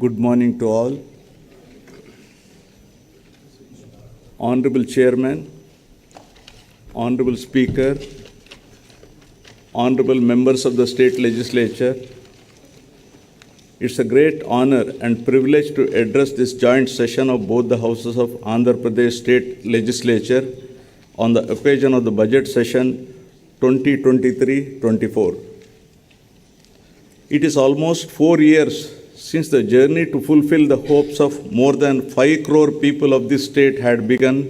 Good morning to all. Honorable Chairman, Honorable Speaker, Honorable members of the State Legislature, it's a great honor and privilege to address this joint session of both the houses of Andhra Pradesh State Legislature on the occasion of the budget session 2023-24. It is almost 4 years since the journey to fulfill the hopes of more than 5 crore people of this state had begun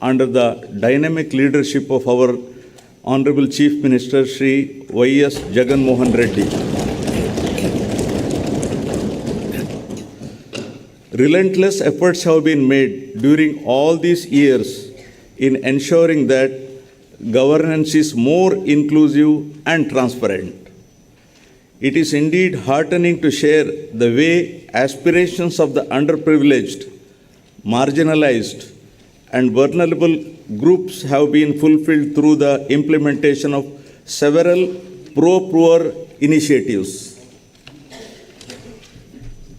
under the dynamic leadership of our Honorable Chief Minister Shri Y.S. Jagan Mohan Reddy. Relentless efforts have been made during all these years in ensuring that governance is more inclusive and transparent. It is indeed heartening to share the way aspirations of the underprivileged, marginalized, and vulnerable groups have been fulfilled through the implementation of several pro-poor initiatives.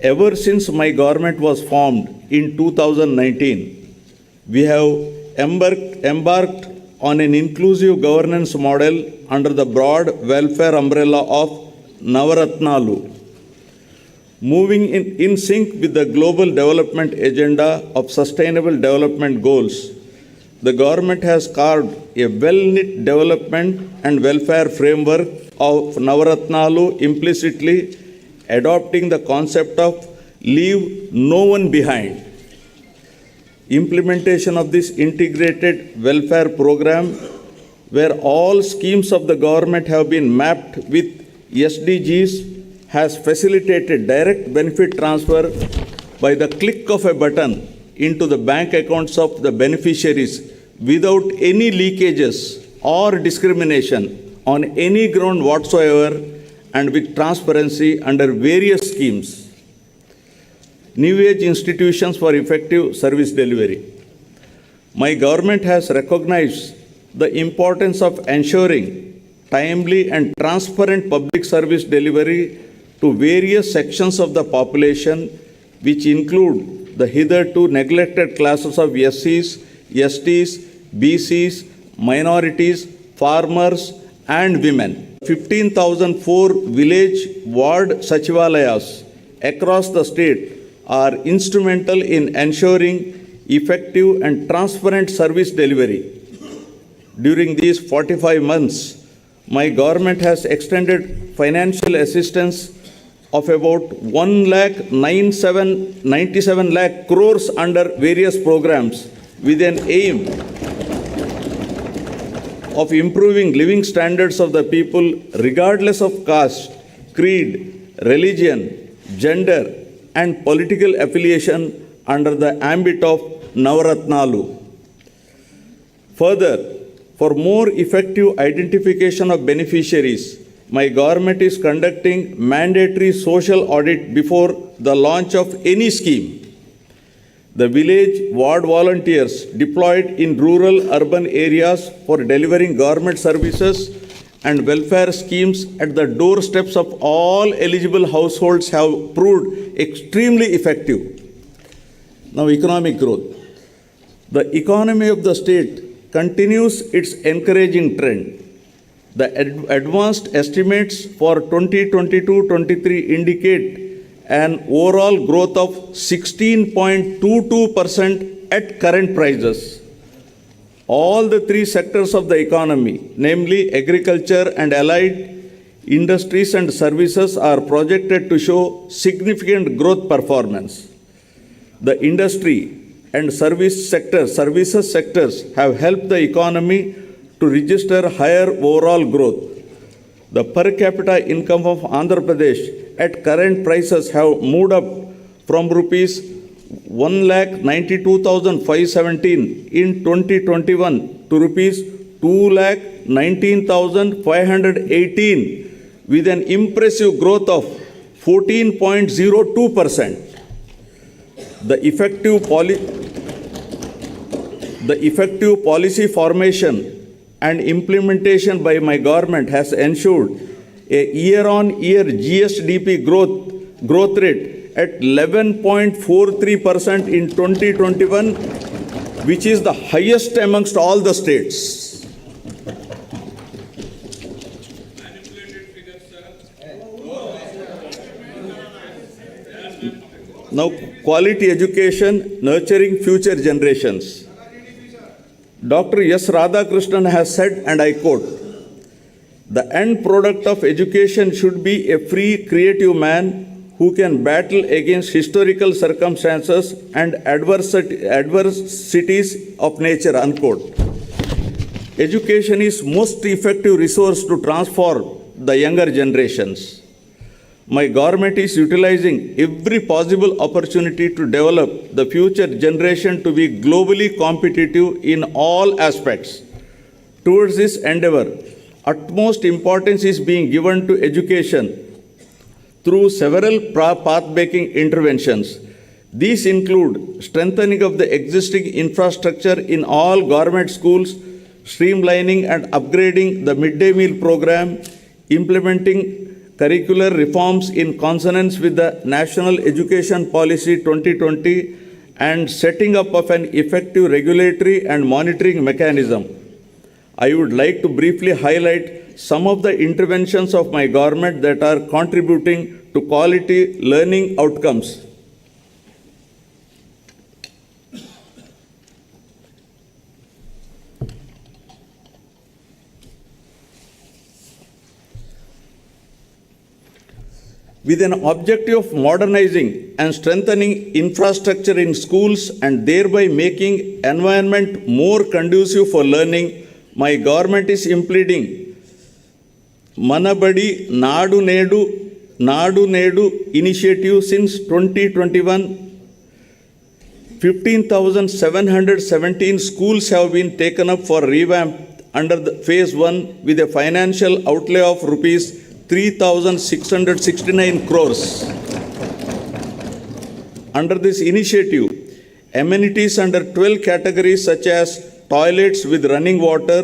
Ever since my government was formed in 2019, we have embarked on an inclusive governance model under the broad welfare umbrella of Navaratnalu. Moving in sync with the global development agenda of sustainable development goals, the government has carved a well-knit development and welfare framework of Navaratnalu, implicitly adopting the concept of leave no one behind. Implementation of this integrated welfare program, where all schemes of the government have been mapped with SDGs, has facilitated direct benefit transfer by the click of a button into the bank accounts of the beneficiaries without any leakages or discrimination on any ground whatsoever, and with transparency under various schemes. New age institutions for effective service delivery. My government has recognized the importance of ensuring timely and transparent public service delivery to various sections of the population, which include the hitherto neglected classes of SCs, STs, BCs, minorities, farmers, and women. 15,004 village ward sachivalayas across the state are instrumental in ensuring effective and transparent service delivery. During these 45 months, my government has extended financial assistance of about 97 lakh crores under various programs with an aim of improving living standards of the people regardless of caste, creed, religion, gender, and political affiliation under the ambit of Navaratnalu. Further, for more effective identification of beneficiaries, my government is conducting mandatory social audit before the launch of any scheme. The village ward volunteers deployed in rural urban areas for delivering government services and welfare schemes at the doorsteps of all eligible households have proved extremely effective. Now, economic growth. The economy of the state continues its encouraging trend. The advanced estimates for 2022-23 indicate an overall growth of 16.22% at current prices. All the three sectors of the economy, namely agriculture and allied industries and services, are projected to show significant growth performance. The industry and services sectors have helped the economy to register higher overall growth. The per capita income of Andhra Pradesh at current prices have moved up from rupees 1,92,517 in 2021 to rupees 2,19,518 with an impressive growth of 14.02%. The effective policy formation and implementation by my government has ensured a year-on-year GSDP growth rate at 11.43% in 2021, which is the highest amongst all the states. Now, quality education, nurturing future generations. Dr. S. Radhakrishnan has said, and I quote, "The end product of education should be a free, creative man who can battle against historical circumstances and adversities of nature," unquote. Education is most effective resource to transform the younger generations. My government is utilizing every possible opportunity to develop the future generation to be globally competitive in all aspects. Towards this endeavor, utmost importance is being given to education through several path-breaking interventions. These include strengthening of the existing infrastructure in all government schools, streamlining and upgrading the midday meal program, implementing curricular reforms in consonance with the National Education Policy 2020, and setting up of an effective regulatory and monitoring mechanism. I would like to briefly highlight some of the interventions of my government that are contributing to quality learning outcomes. With an objective of modernizing and strengthening infrastructure in schools and thereby making environment more conducive for learning, my government is implementing Manabadi Nadu Nedu initiative since 2021. 15,717 schools have been taken up for revamp under the phase 1 with a financial outlay of rupees 3,669 crores. Under this initiative, amenities under 12 categories such as toilets with running water,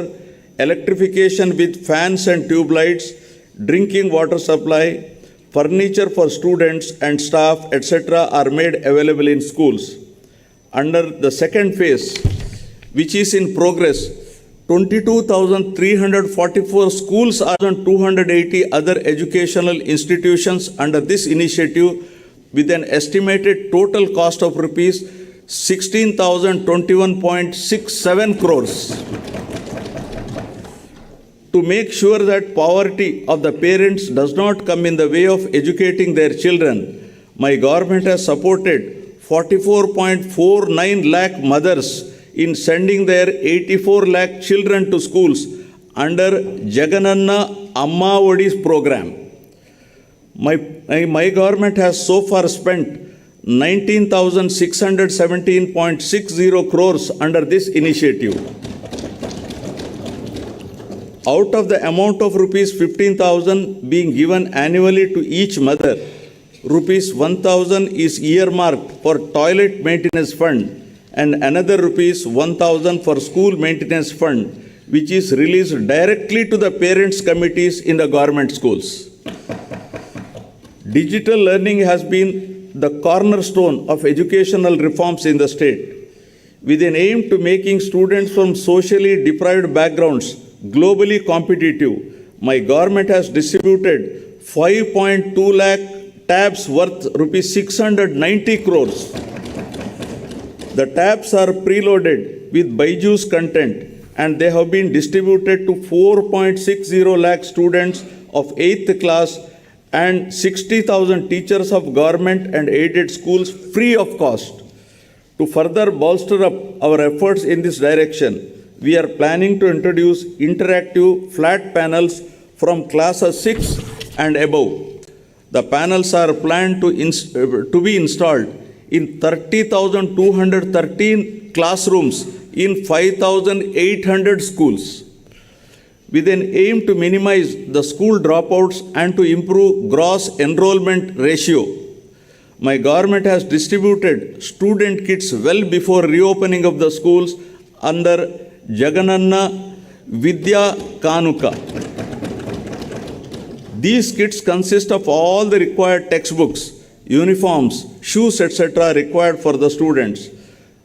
electrification with fans and tube lights, drinking water supply, furniture for students and staff, etc. are made available in schools. Under the second phase, which is in progress, 22,344 schools are on 280 other educational institutions under this initiative with an estimated total cost of rupees 16,021.67 crores. To make sure that poverty of the parents does not come in the way of educating their children, my government has supported 44.49 lakh mothers in sending their 84 lakh children to schools under Jagananna Amma Odi's program. My government has so far spent 19,617.60 crores under this initiative. Out of the amount of rupees 15,000 being given annually to each mother, rupees 1,000 is earmarked for toilet maintenance fund and another rupees 1,000 for school maintenance fund, which is released directly to the parents' committees in the government schools. Digital learning has been the cornerstone of educational reforms in the state. With an aim to making students from socially deprived backgrounds globally competitive, my government has distributed 5.2 lakh tabs worth rupees 690 crores. The tabs are preloaded with Byju's content and they have been distributed to 4.60 lakh students of 8th class and 60,000 teachers of government and aided schools free of cost. To further bolster up our efforts in this direction, we are planning to introduce interactive flat panels from classes 6 and above. The panels are planned to be installed in 30,213 classrooms in 5,800 schools. With an aim to minimize the school dropouts and to improve gross enrollment ratio, my government has distributed student kits well before reopening of the schools under Jagananna Vidya Kanuka. These kits consist of all the required textbooks, uniforms, shoes, etc. required for the students.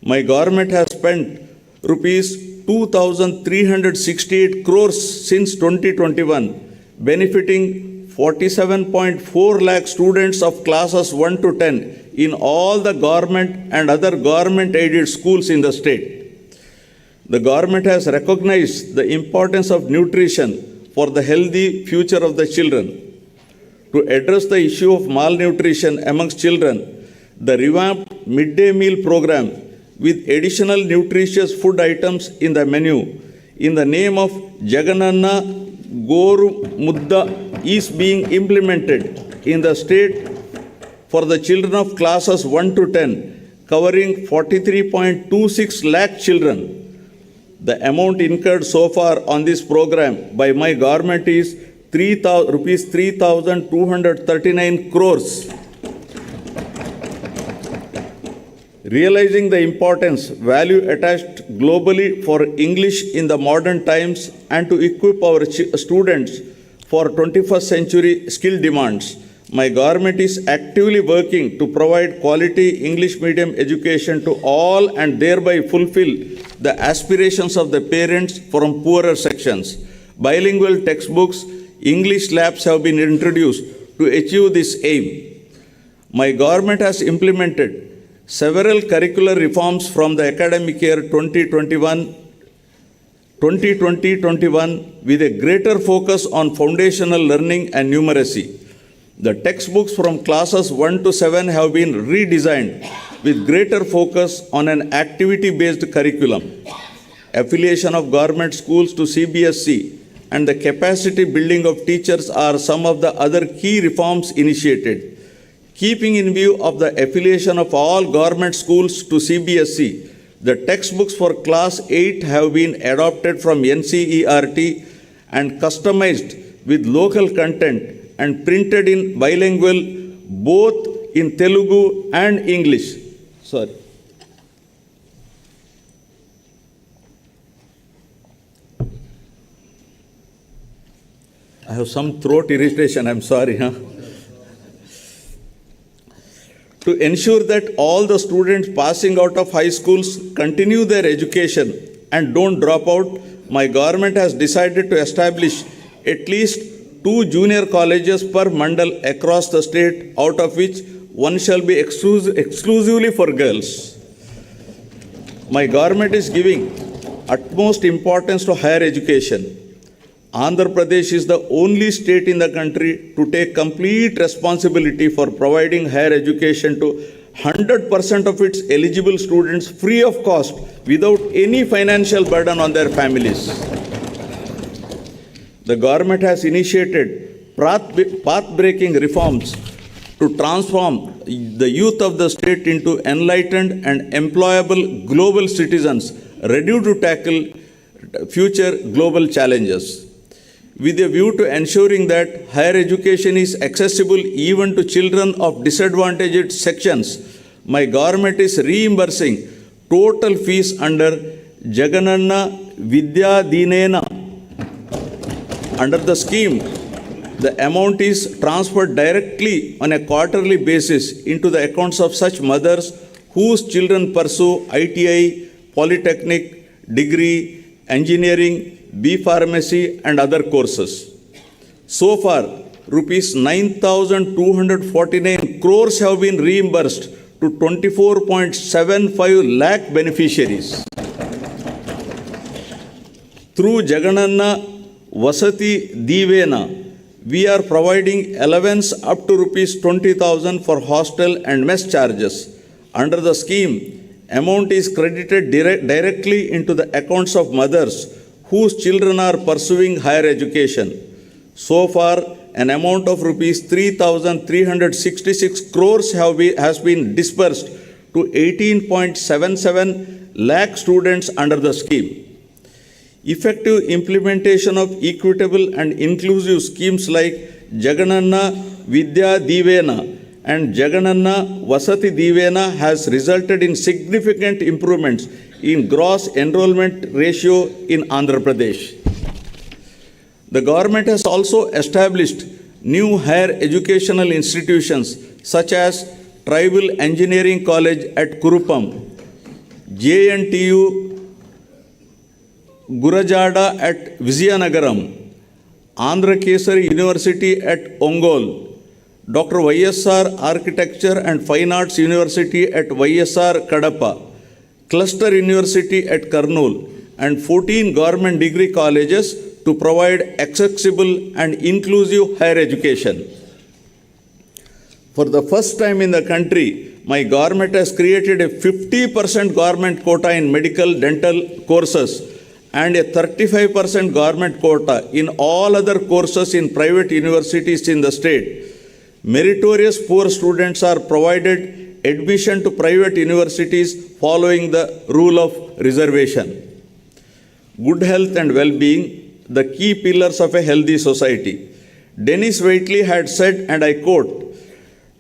My government has spent rupees 2,368 crores since 2021, benefiting 47.4 lakh students of classes 1 to 10 in all the government and other government-aided schools in the state. The government has recognized the importance of nutrition for the healthy future of the children. To address the issue of malnutrition amongst children, the revamped midday meal program with additional nutritious food items in the menu in the name of Jagananna Goru Mudda is being implemented in the state for the children of classes 1 to 10, covering 43.26 lakh children. The amount incurred so far on this program by my government is rupees 3,239 crores. Realizing the importance, value attached globally for English in the modern times and to equip our students for 21st century skill demands, my government is actively working to provide quality English medium education to all and thereby fulfill the aspirations of the parents from poorer sections. Bilingual textbooks, English labs have been introduced to achieve this aim. My government has implemented several curricular reforms from the academic year 2020-21 with a greater focus on foundational learning and numeracy. The textbooks from classes 1 to 7 have been redesigned with greater focus on an activity-based curriculum. Affiliation of government schools to CBSE and the capacity building of teachers are some of the other key reforms initiated. Keeping in view of the affiliation of all government schools to CBSE, the textbooks for class 8 have been adopted from NCERT and customized with local content and printed in bilingual both in Telugu and English. Sorry. I have some throat irritation, I'm sorry. To ensure that all the students passing out of high schools continue their education and don't drop out, my government has decided to establish at least 2 junior colleges per mandal across the state, out of which one shall be exclusively for girls. My government is giving utmost importance to higher education. Andhra Pradesh is the only state in the country to take complete responsibility for providing higher education to 100% of its eligible students free of cost without any financial burden on their families. The government has initiated path-breaking reforms to transform the youth of the state into enlightened and employable global citizens ready to tackle future global challenges. With a view to ensuring that higher education is accessible even to children of disadvantaged sections, my government is reimbursing total fees under Jagananna Vidya Dinena. Under the scheme, the amount is transferred directly on a quarterly basis into the accounts of such mothers whose children pursue ITI, polytechnic, degree, engineering, B.Pharmacy and other courses. So far, rupees 9,249 crores have been reimbursed to 24.75 lakh beneficiaries. Through Jagananna Vasati Divena, we are providing allowance up to rupees 20,000 for hostel and mess charges. Under the scheme, amount is credited directly into the accounts of mothers whose children are pursuing higher education. So far, an amount of rupees 3,366 crores has been disbursed to 18.77 lakh students under the scheme. Effective implementation of equitable and inclusive schemes like Jagananna Vidya Divena and Jagananna Vasati Divena has resulted in significant improvements in gross enrollment ratio in Andhra Pradesh. The government has also established new higher educational institutions such as Tribal Engineering College at Kurupam, JNTU Gurajada at Vizianagaram, Andhra Kesari University at Ongole, Dr. YSR Architecture and Fine Arts University at YSR Kadapa, Cluster University at Kurnool, and 14 government degree colleges to provide accessible and inclusive higher education. For the first time in the country, my government has created a 50% government quota in medical dental courses and a 35% government quota in all other courses in private universities in the state. Meritorious poor students are provided admission to private universities following the rule of reservation. Good health and well-being, the key pillars of a healthy society. Dennis Waitley had said, and I quote,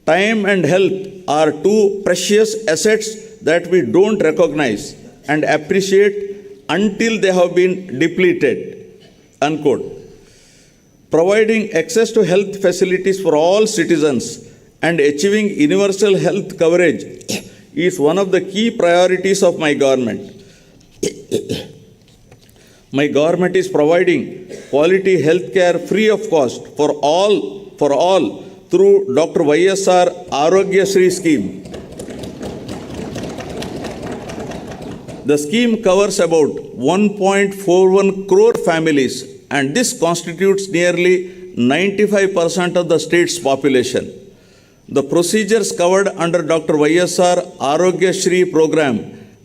"Time and health are two precious assets that we don't recognize and appreciate until they have been depleted," unquote. Providing access to health facilities for all citizens and achieving universal health coverage is one of the key priorities of my government. My government is providing quality health care free of cost for all through Dr. YSR Arogya Shri scheme. The scheme covers about 1.41 crore families, and this constitutes nearly 95% of the state's population. The procedures covered under Dr. YSR Arogya Shri program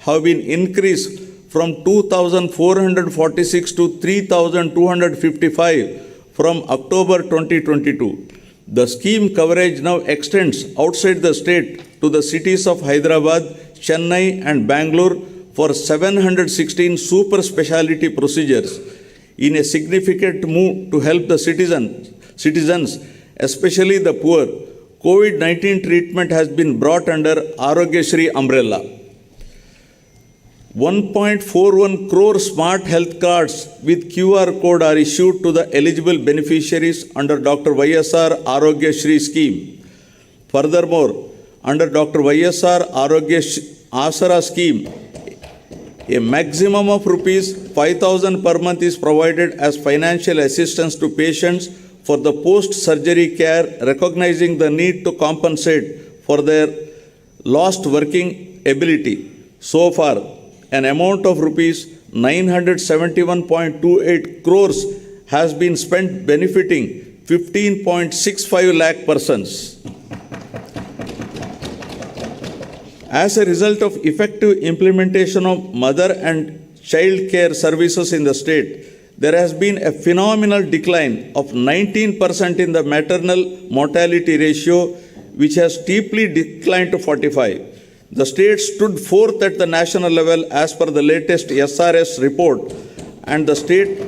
have been increased from 2,446 to 3,255 from October 2022. The scheme coverage now extends outside the state to the cities of Hyderabad, Chennai, and Bangalore for 716 super specialty procedures in a significant move to help the citizens, especially the poor. COVID-19 treatment has been brought under Arogya Shri umbrella. 1.41 crore smart health cards with QR code are issued to the eligible beneficiaries under Dr. YSR Arogya Shri scheme. Furthermore, under Dr. YSR Arogya Asara scheme, a maximum of rupees 5,000 per month is provided as financial assistance to patients for the post-surgery care, recognizing the need to compensate for their lost working ability. So far, an amount of rupees 971.28 crores has been spent benefiting 15.65 lakh persons. As a result of effective implementation of mother and child care services in the state, there has been a phenomenal decline of 19% in the maternal mortality ratio, which has steeply declined to 45. The state stood fourth at the national level as per the latest SRS report, and the state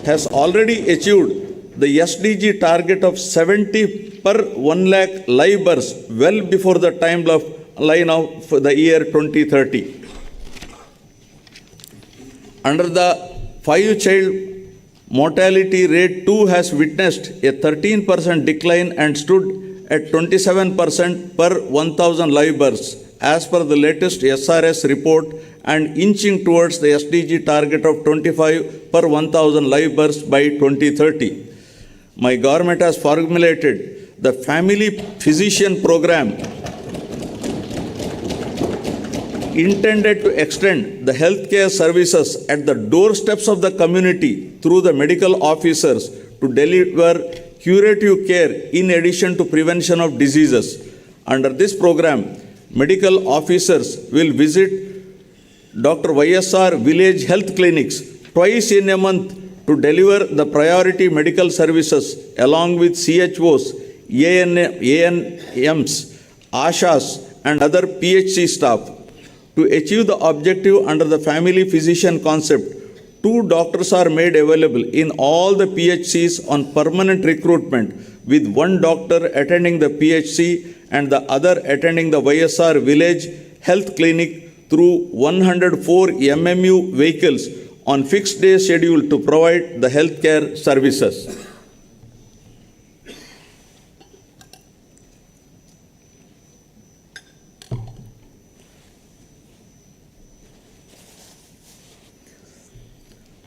has already achieved the SDG target of 70 per 1 lakh live births well before the timeline of the year 2030. Under the 5-child mortality rate too has witnessed a 13% decline and stood at 27% per 1,000 live births as per the latest SRS report, and inching towards the SDG target of 25 per 1,000 live births by 2030. My government has formulated the Family Physician Program intended to extend the healthcare services at the doorsteps of the community through the medical officers to deliver curative care in addition to prevention of diseases. Under this program, medical officers will visit Dr. YSR village health clinics twice in a month to deliver the priority medical services along with CHOs, ANMs, ASHAs, and other PHC staff. To achieve the objective under the family physician concept, 2 doctors are made available in all the PHCs on permanent recruitment, with 1 doctor attending the PHC and the other attending the YSR village health clinic through 104 MMU vehicles on fixed day schedule to provide the healthcare services.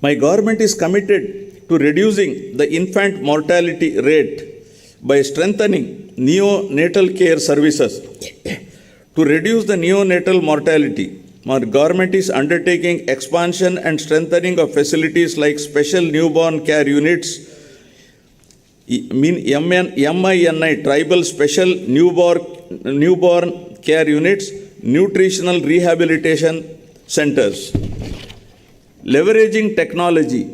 My government is committed to reducing the infant mortality rate by strengthening neonatal care services. To reduce the neonatal mortality, our government is undertaking expansion and strengthening of facilities like special newborn care units, MINI, tribal special newborn care units, nutritional rehabilitation centers. Leveraging technology,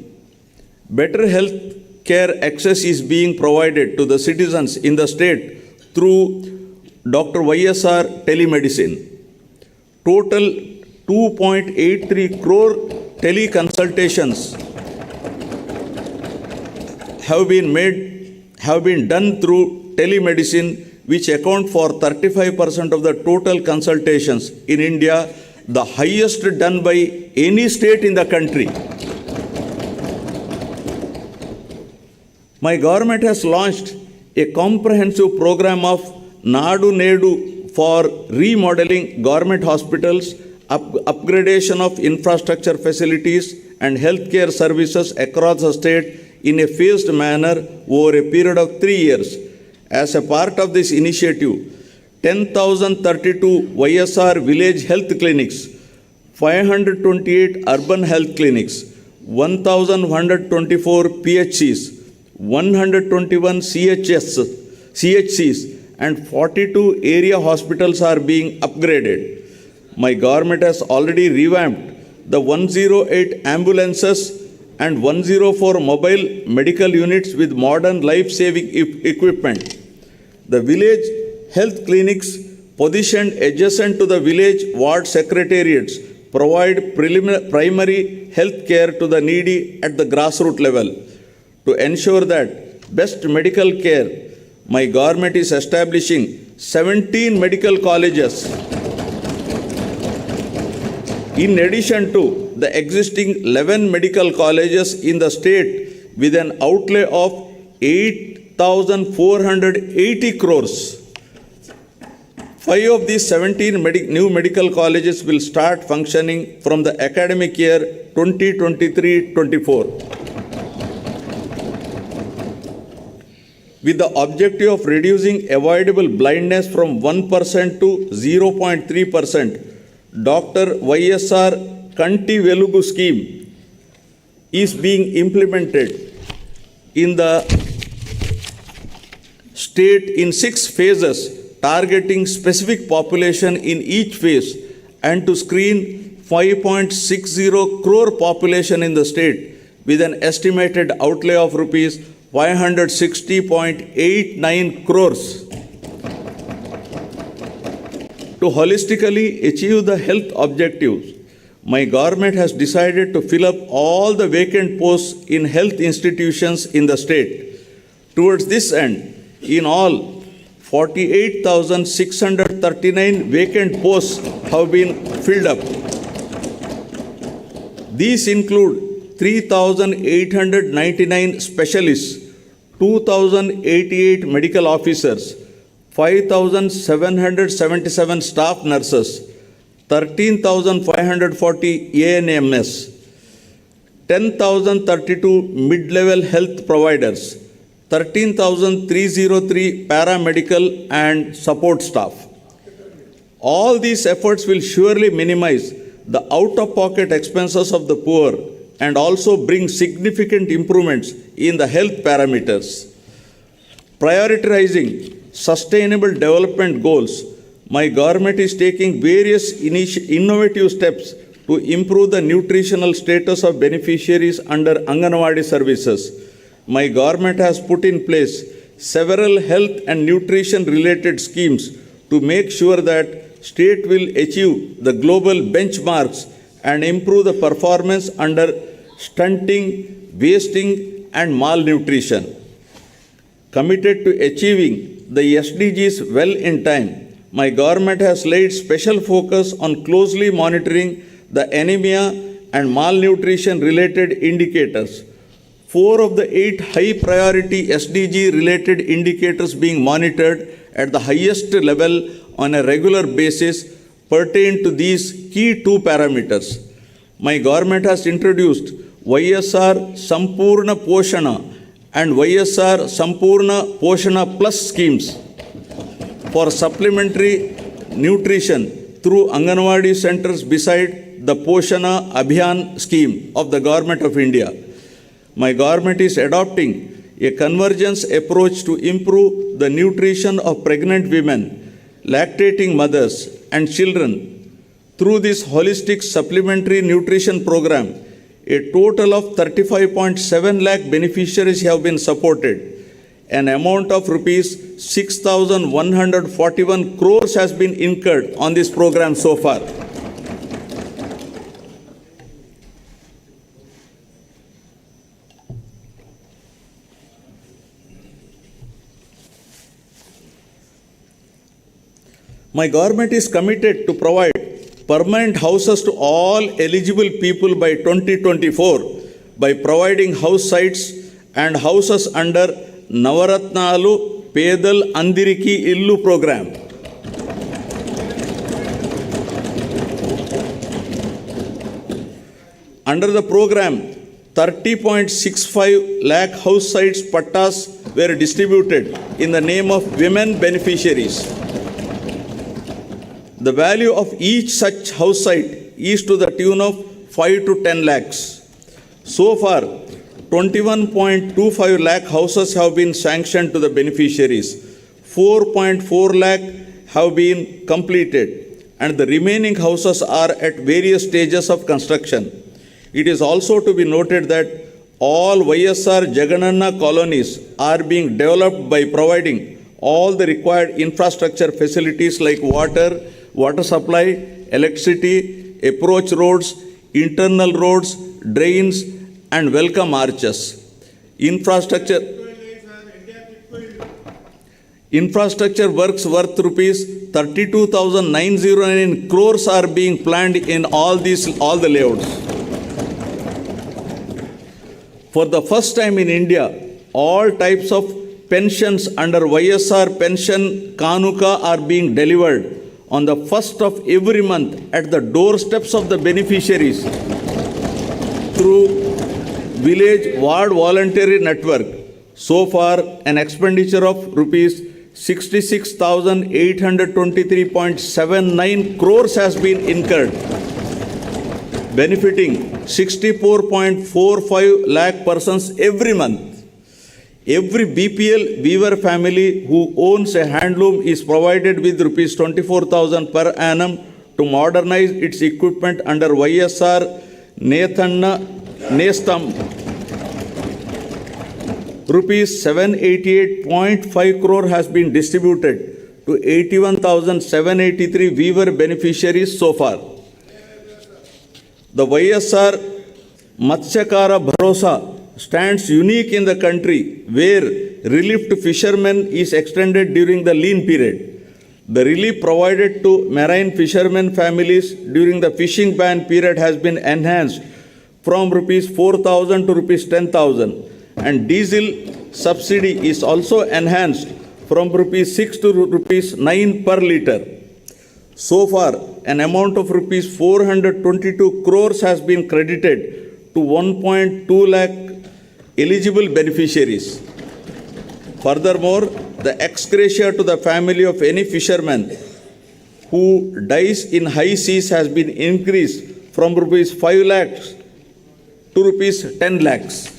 better health care access is being provided to the citizens in the state through Dr. YSR telemedicine. Total 2.83 crore teleconsultations have been done through telemedicine, which account for 35% of the total consultations in India, the highest done by any state in the country. My government has launched a comprehensive program of Nadu Nedu for remodeling government hospitals, upgradation of infrastructure facilities and healthcare services across the state in a phased manner over a period of 3 years. As a part of this initiative, 10,032 YSR village health clinics, 528 urban health clinics, 1,124 PHCs, 121 CHCs and 42 area hospitals are being upgraded. My government has already revamped the 108 ambulances and 104 mobile medical units with modern life-saving equipment. The village health clinics positioned adjacent to the village ward secretariats provide primary health care to the needy at the grassroots level. To ensure that best medical care, my government is establishing 17 medical colleges in addition to the existing 11 medical colleges in the state with an outlay of 8,480 crores. 5 of these 17 new medical colleges will start functioning from the academic year 2023-24. With the objective of reducing avoidable blindness from 1% to 0.3%, Dr. YSR Kanti Velugu scheme is being implemented in the state in 6 phases, targeting specific population in each phase and to screen 5.60 crore population in the state with an estimated outlay of rupees 560.89 crores. To holistically achieve the health objectives, my government has decided to fill up all the vacant posts in health institutions in the state. Towards this end, in all, 48,639 vacant posts have been filled up. These include 3,899 specialists, 2,088 medical officers, 5,777 staff nurses, 13,540 ANMs, 10,032 mid-level health providers, 13,303 paramedical and support staff. All these efforts will surely minimize the out-of-pocket expenses of the poor and also bring significant improvements in the health parameters. Prioritizing sustainable development goals, my government is taking various innovative steps to improve the nutritional status of beneficiaries under Anganwadi services. My government has put in place several health and nutrition related schemes to make sure that state will achieve the global benchmarks and improve the performance under stunting, wasting and malnutrition. Committed to achieving the SDGs well in time, my government has laid special focus on closely monitoring the anemia and malnutrition related indicators. 4 of the 8 high priority SDG related indicators being monitored at the highest level on a regular basis pertain to these key 2 parameters. My government has introduced YSR Sampurna Poshana and YSR Sampurna Poshana Plus schemes for supplementary nutrition through Anganwadi centers beside the Poshana Abhiyan scheme of the Government of India. My government is adopting a convergence approach to improve the nutrition of pregnant women, lactating mothers, and children. Through this holistic supplementary nutrition program, a total of 35.7 lakh beneficiaries have been supported. An amount of rupees 6,141 crores has been incurred on this program so far. My government is committed to provide permanent houses to all eligible people by 2024 by providing house sites and houses under Navaratnalu Pedal Andiriki Illu program. Under the program, 30.65 lakh house sites pattas were distributed in the name of women beneficiaries. The value of each such house site is to the tune of 5 to 10 lakhs. So far, 21.25 lakh houses have been sanctioned to the beneficiaries. 4.4 lakh have been completed, and the remaining houses are at various stages of construction. It is also to be noted that all YSR Jagananna colonies are being developed by providing all the required infrastructure facilities like water supply, electricity, approach roads, internal roads, drains, and welcome arches. Infrastructure works worth rupees 32,909 crores are being planned in all the layouts. For the first time in India, all types of pensions under YSR Pension Kanuka are being delivered on the first of every month at the doorsteps of the beneficiaries through Village Ward Voluntary Network. So far, an expenditure of rupees 66,823.79 crores has been incurred, benefiting 64.45 lakh persons every month. Every BPL weaver family who owns a handloom is provided with rupees 24,000 per annum to modernize its equipment under YSR Nethanna Nestam. Rupees 788.5 crore has been distributed to 81,783 weaver beneficiaries so far. The YSR Matsyakara Bharosa stands unique in the country, where relief to fishermen is extended during the lean period. The relief provided to marine fishermen families during the fishing ban period has been enhanced from rupees 4,000 to rupees 10,000, and diesel subsidy is also enhanced from rupees 6 to rupees 9 per litre. So far, an amount of rupees 422 crores has been credited to 1.2 lakh eligible beneficiaries. Furthermore, the ex gratia to the family of any fisherman who dies in high seas has been increased from rupees 5 lakhs to rupees 10 lakhs.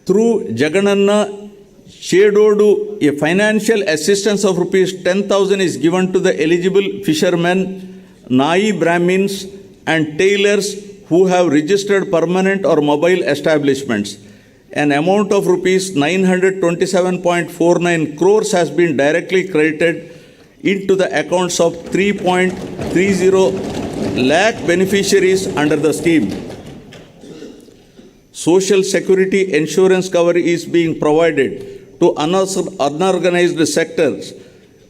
Through Jagananna Chedodu, a financial assistance of rupees 10,000 is given to the eligible fishermen, Nai Brahmins, and tailors who have registered permanent or mobile establishments. An amount of rupees 927.49 crores has been directly credited into the accounts of 3.30 lakh beneficiaries under the scheme. Social security insurance cover is being provided to unorganized sectors,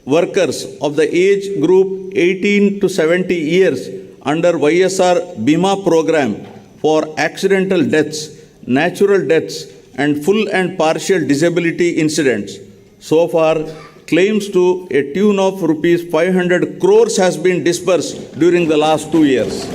workers of the age group 18 to 70 years under YSR Bima program for accidental deaths, natural deaths, and full and partial disability incidents. So far, claims to a tune of rupees 500 crores has been disbursed during the last 2 years.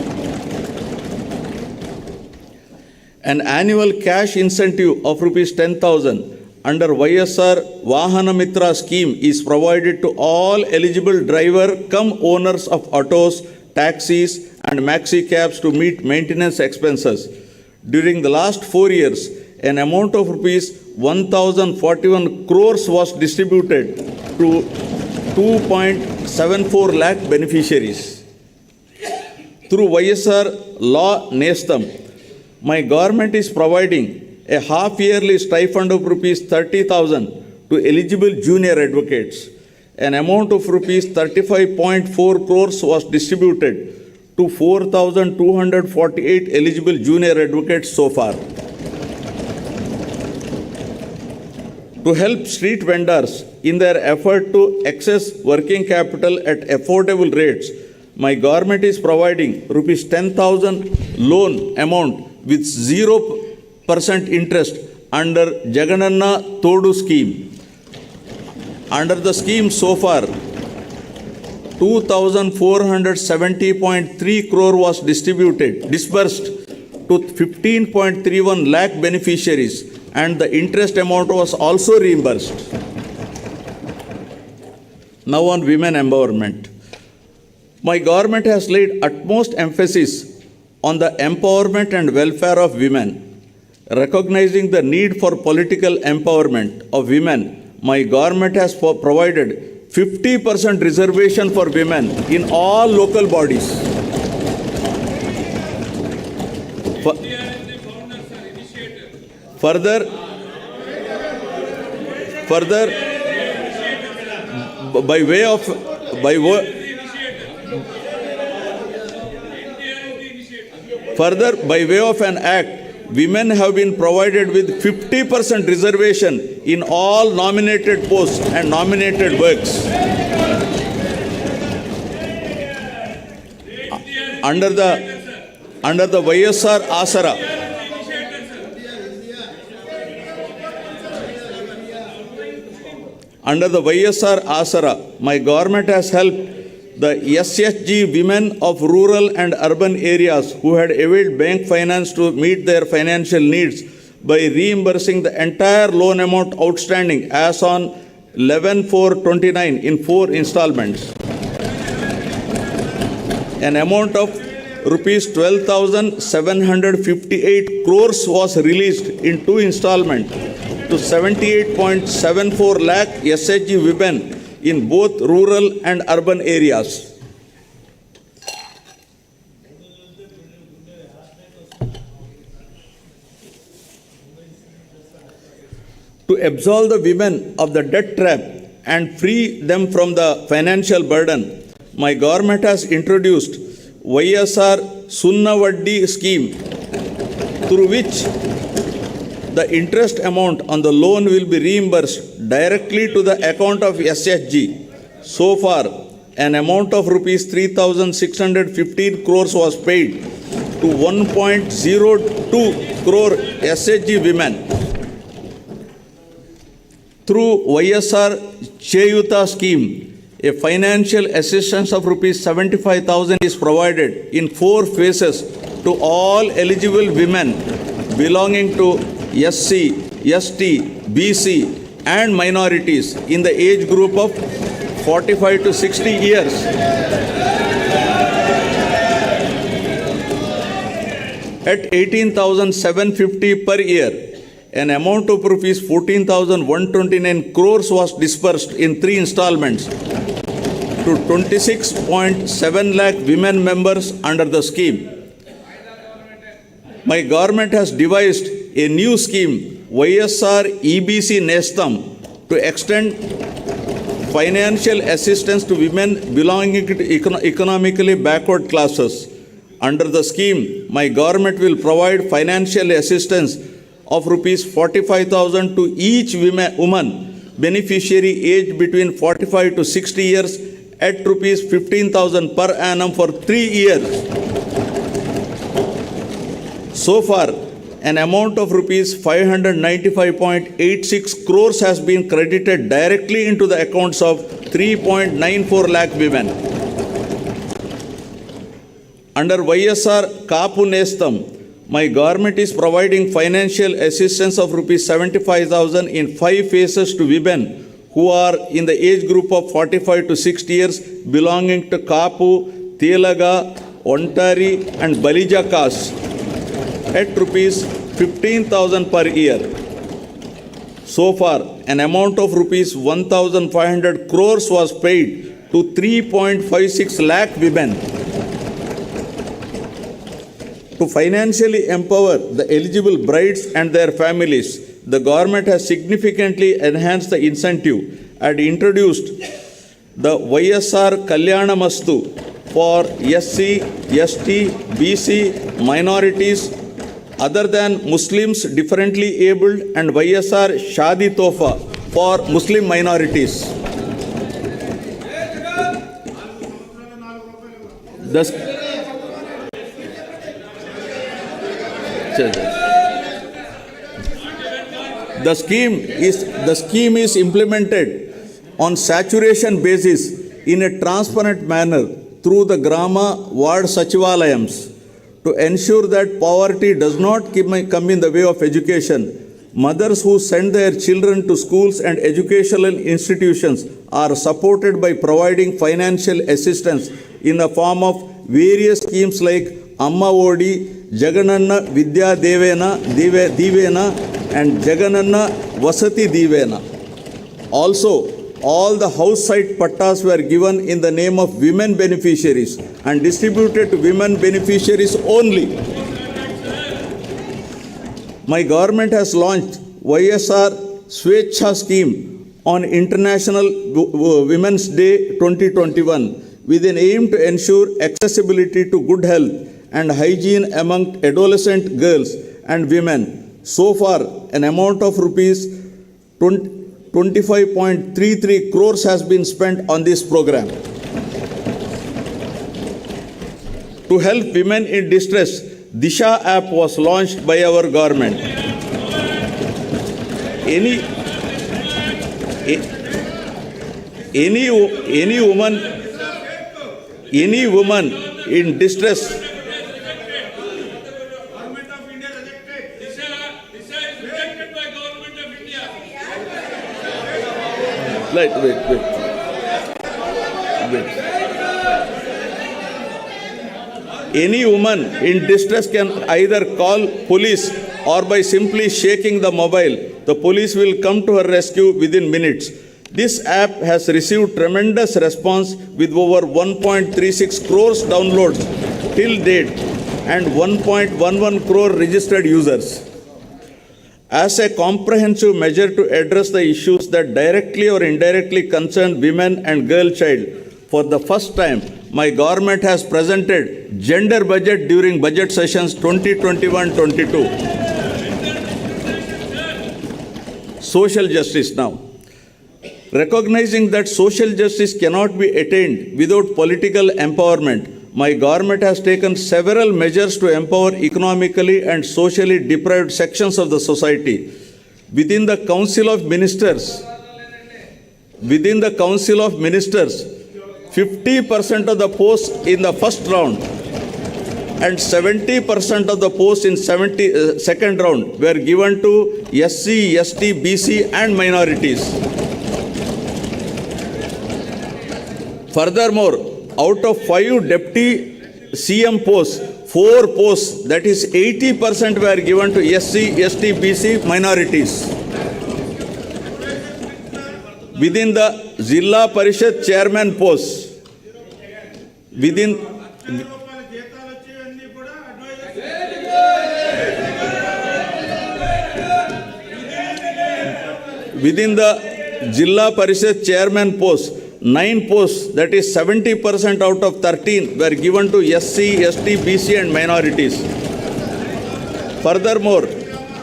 An annual cash incentive of rupees 10,000 under YSR Vahana Mitra scheme is provided to all eligible driver cum owners of autos, taxis and maxi cabs to meet maintenance expenses. During the last 4 years, an amount of rupees 1,041 crores was distributed to 2.74 lakh beneficiaries. Through YSR Law Nestam, my government is providing a half-yearly stipend of rupees 30,000 to eligible junior advocates. An amount of rupees 35.4 crores was distributed to 4,248 eligible junior advocates so far. To help street vendors in their effort to access working capital at affordable rates, my government is providing rupees 10,000 loan amount with 0% interest under Jagananna Todu scheme. Under the scheme so far, 2,470.3 crore was disbursed to 15.31 lakh beneficiaries, and the interest amount was also reimbursed. Now on women empowerment. My government has laid utmost emphasis on the empowerment and welfare of women. Recognizing the need for political empowerment of women, my government has provided 50% reservation for women in all local bodies. Further, by way of an act, women have been provided with 50% reservation in all nominated posts and nominated works. Under the YSR Asara, my government has helped the SHG women of rural and urban areas who had availed bank finance to meet their financial needs by reimbursing the entire loan amount outstanding as on 11/4/29 in 4 installments. An amount of rupees 12,758 crores was released in 2 installments to 78.74 lakh SHG women in both rural and urban areas. To absolve the women of the debt trap and free them from the financial burden, my government has introduced YSR Sunnavaddi scheme, through which the interest amount on the loan will be reimbursed directly to the account of SHG. So far, an amount of rupees 3,615 crores was paid to 1.02 crore SHG women. Through YSR Cheyuta scheme, a financial assistance of rupees 75,000 is provided in 4 phases to all eligible women belonging to SC, ST, BC and minorities in the age group of 45 to 60 years. At 18,750 per year, an amount of rupees 14,129 crores was disbursed in 3 installments to 26.7 lakh women members under the scheme. My government has devised a new scheme, YSR EBC Nestam, to extend financial assistance to women belonging to economically backward classes. Under the scheme, my government will provide financial assistance of rupees 45,000 to each woman beneficiary aged between 45 to 60 years at rupees 15,000 per annum for 3 years. So far, an amount of rupees 595.86 crores has been credited directly into the accounts of 3.94 lakh women. Under YSR Kapu Nestam, my government is providing financial assistance of rupees 75,000 in 5 phases to women who are in the age group of 45 to 60 years belonging to Kapu, Telaga, Ontari and Balija castes at rupees 15,000 per year. So far, an amount of rupees 1,500 crores was paid to 3.56 lakh women. To financially empower the eligible brides and their families, the government has significantly enhanced the incentive and introduced the YSR Kalyanamastu for SC, ST, BC, minorities other than Muslims differently abled and YSR Shadi Tofa for Muslim minorities. The scheme is implemented on saturation basis in a transparent manner through the Grama Ward Sachivalayams to ensure that poverty does not come in the way of education. Mothers who send their children to schools and educational institutions are supported by providing financial assistance in the form of various schemes like Amma Odi, Jagananna Vidya Divena and Jagananna Vasati Divena. Also, all the house site pattas were given in the name of women beneficiaries and distributed to women beneficiaries only. My government has launched YSR Swechha scheme on International Women's Day 2021 with an aim to ensure accessibility to good health and hygiene among adolescent girls and women. So far, an amount of rupees 25.33 crores has been spent on this program. To help women in distress, Disha app was launched by our government. Any woman in distress. Wait. Any woman in distress can either call police or by simply shaking the mobile, the police will come to her rescue within minutes. This app has received tremendous response with over 1.36 crores downloads till date and 1.11 crore registered users. As a comprehensive measure to address the issues that directly or indirectly concern women and girl child, for the first time, my government has presented gender budget during budget sessions 2021-22. Social justice now. Recognizing that social justice cannot be attained without political empowerment, my government has taken several measures to empower economically and socially deprived sections of the society. Within the Council of Ministers, 50% of the posts in the first round and 70% of the posts in second round were given to SC, ST, BC and minorities. Furthermore, out of 5 deputy CM posts, 4 posts, that is 80% were given to SC, ST, BC minorities. Within the Zilla Parishad chairman posts, within the Zilla Parishad chairman posts, 9 posts, that is 70% out of 13, were given to SC, ST, BC and minorities. Furthermore,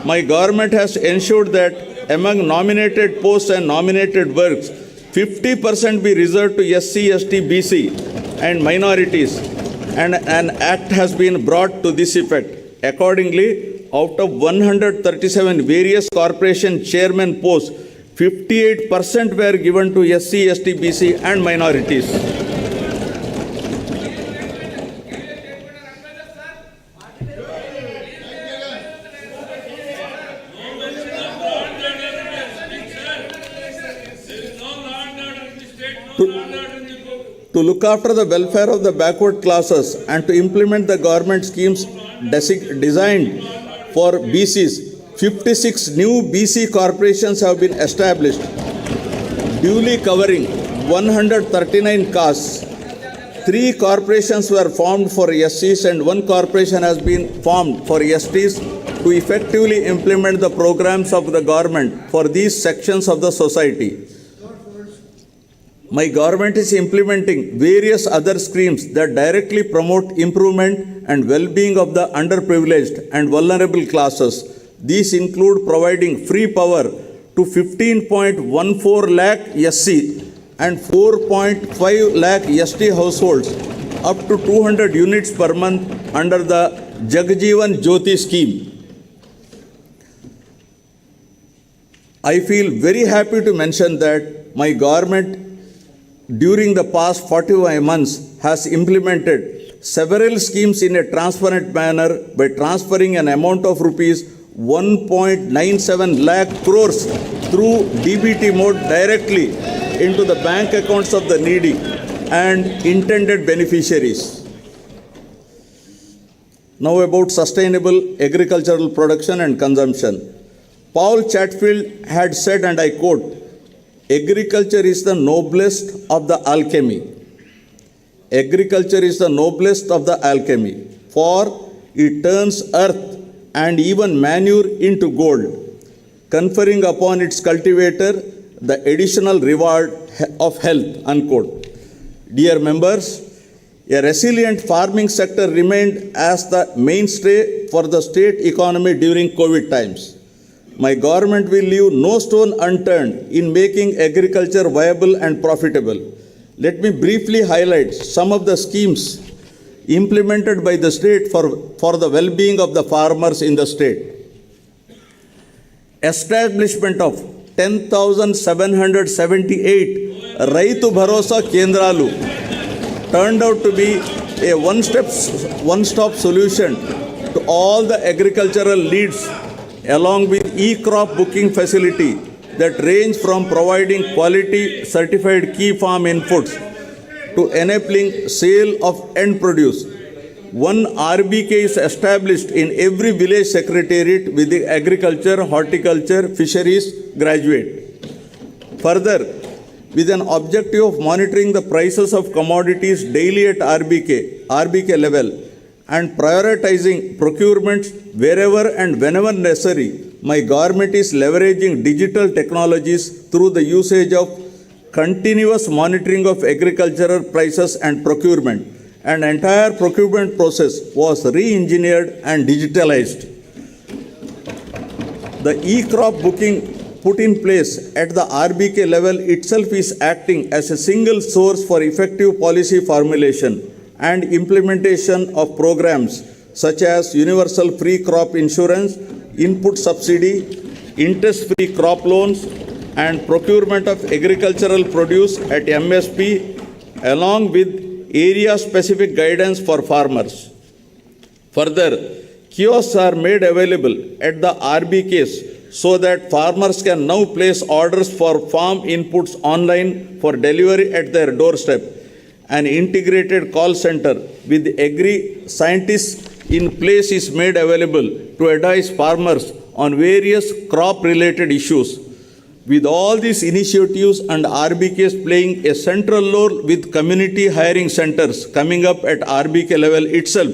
my government has ensured that among nominated posts and nominated works, 50% be reserved to SC, ST, BC and minorities, and an act has been brought to this effect. Accordingly, out of 137 various corporation chairman posts, 58% were given to SC, ST, BC and minorities. to look after the welfare of the backward classes and to implement the government schemes designed for BCs. 56 new BC corporations have been established, duly covering 139 castes. 3 corporations were formed for SCs and 1 corporation has been formed for STs to effectively implement the programs of the government for these sections of the society. My government is implementing various other schemes that directly promote improvement and well-being of the underprivileged and vulnerable classes. These include providing free power to 15.14 lakh SC and 4.5 lakh ST households up to 200 units per month under the Jagjeevan Jyoti scheme. I feel very happy to mention that my government during the past 45 months has implemented several schemes in a transparent manner by transferring an amount of rupees 1.97 lakh crores through DBT mode directly into the bank accounts of the needy and intended beneficiaries. Now about sustainable agricultural production and consumption. Paul Chatfield had said, and I quote, "Agriculture is the noblest of the alchemy. Agriculture is the noblest of the alchemy, for it turns earth and even manure into gold, conferring upon its cultivator the additional reward of health," unquote. Dear members, a resilient farming sector remained as the mainstay for the state economy during COVID times. My government will leave no stone unturned in making agriculture viable and profitable. Let me briefly highlight some of the schemes implemented by the state for the well-being of the farmers in the state. Establishment of 10,778 Raitu Bharosa Kendralu turned out to be a one-stop solution to all the agricultural needs, along with e-crop booking facility that range from providing quality certified key farm inputs to enabling sale of end produce. One RBK is established in every village secretariat with the agriculture, horticulture, fisheries graduate. Further, with an objective of monitoring the prices of commodities daily at RBK level, and prioritizing procurements wherever and whenever necessary, my government is leveraging digital technologies through the usage of continuous monitoring of agricultural prices and procurement. An entire procurement process was re-engineered and digitalized. The e-crop booking put in place at the RBK level itself is acting as a single source for effective policy formulation and implementation of programs such as universal free crop insurance, input subsidy, interest-free crop loans, and procurement of agricultural produce at MSP, along with area-specific guidance for farmers. Further, kiosks are made available at the RBKs so that farmers can now place orders for farm inputs online for delivery at their doorstep. An integrated call center with agri-scientists in place is made available to advise farmers on various crop-related issues. With all these initiatives and RBKs playing a central role with community hiring centers coming up at RBK level itself,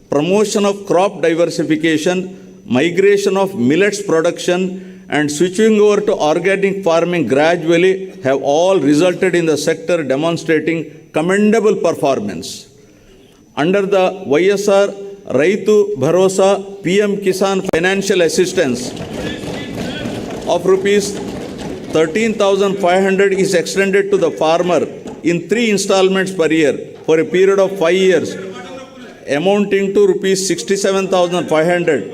promotion of crop diversification, migration of millets production, and switching over to organic farming gradually have all resulted in the sector demonstrating commendable performance. Under the YSR Raitu Bharosa PM Kisan financial assistance of rupees 13,500 is extended to the farmer in 3 installments per year for a period of 5 years, amounting to rupees 67,500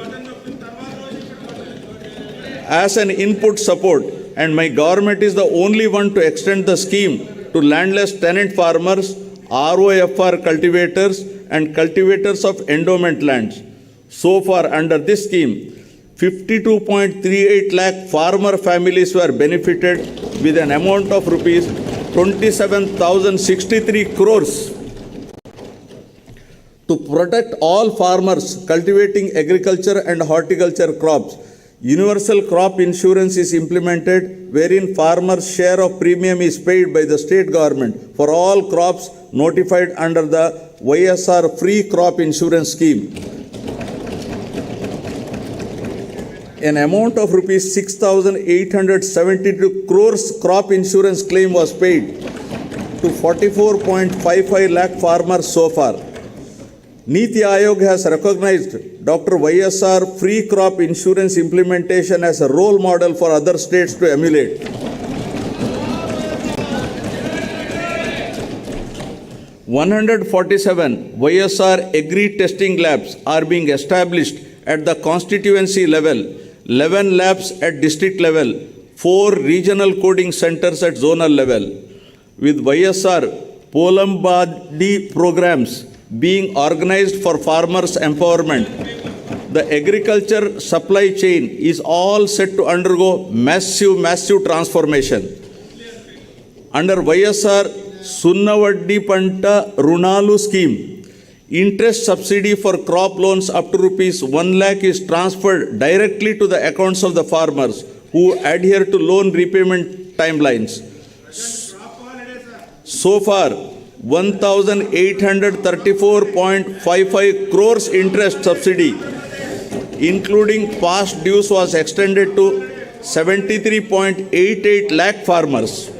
as an input support, and my government is the only one to extend the scheme to landless tenant farmers, ROFR cultivators, and cultivators of endowment lands. So far, under this scheme, 52.38 lakh farmer families were benefited with an amount of rupees 27,063 crores to protect all farmers cultivating agriculture and horticulture crops. Universal crop insurance is implemented, wherein farmers' share of premium is paid by the state government for all crops notified under the YSR free crop insurance scheme. An amount of rupees 6,872 crores crop insurance claim was paid to 44.55 lakh farmers so far. Niti Aayog has recognized Dr. YSR free crop insurance implementation as a role model for other states to emulate. 147 YSR agri testing labs are being established at the constituency level, 11 labs at district level, 4 regional coding centers at zonal level. With YSR Polambadi programs being organized for farmers' empowerment, the agriculture supply chain is all set to undergo massive transformation. Under YSR Sunnavaddi Panta Runalu scheme, interest subsidy for crop loans up to rupees 1 lakh is transferred directly to the accounts of the farmers who adhere to loan repayment timelines. So far, 1,834.55 crores interest subsidy, including past dues, was extended to 73.88 lakh farmers.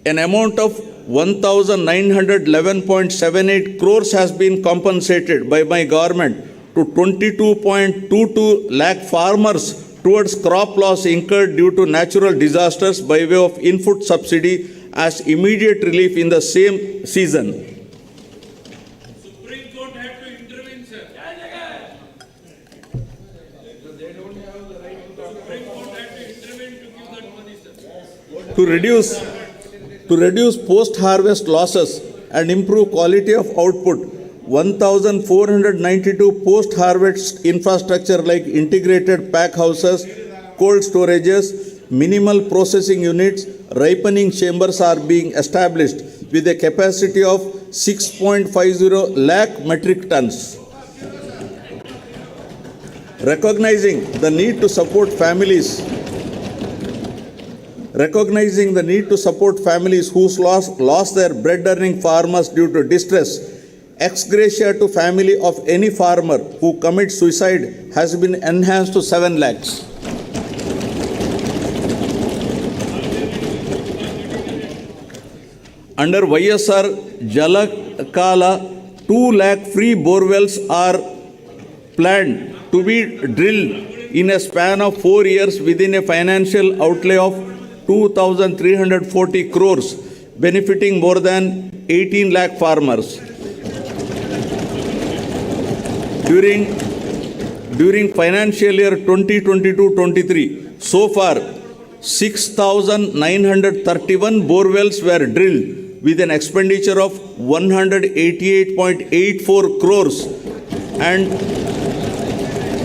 An amount of 1,911.78 crores has been compensated by my government to 22.22 lakh farmers towards crop loss incurred due to natural disasters by way of input subsidy as immediate relief in the same season. Supreme Court had to intervene, sir. They don't have the right to talk. Supreme Court had to intervene to give that money, sir. To reduce post-harvest losses and improve quality of output, 1,492 post-harvest infrastructure like integrated pack houses, cold storages, minimal processing units, ripening chambers are being established with a capacity of 6.50 lakh metric tons. Recognizing the need to support families who lost their bread-earning farmers due to distress, ex gratia to family of any farmer who commits suicide has been enhanced to 7 lakhs. Under YSR Jalakala, 2 lakh free borewells are planned to be drilled in a span of 4 years within a financial outlay of 2,340 crores, benefiting more than 18 lakh farmers. During financial year 2022-23, so far 6,931 borewells were drilled with an expenditure of 188.84 crores and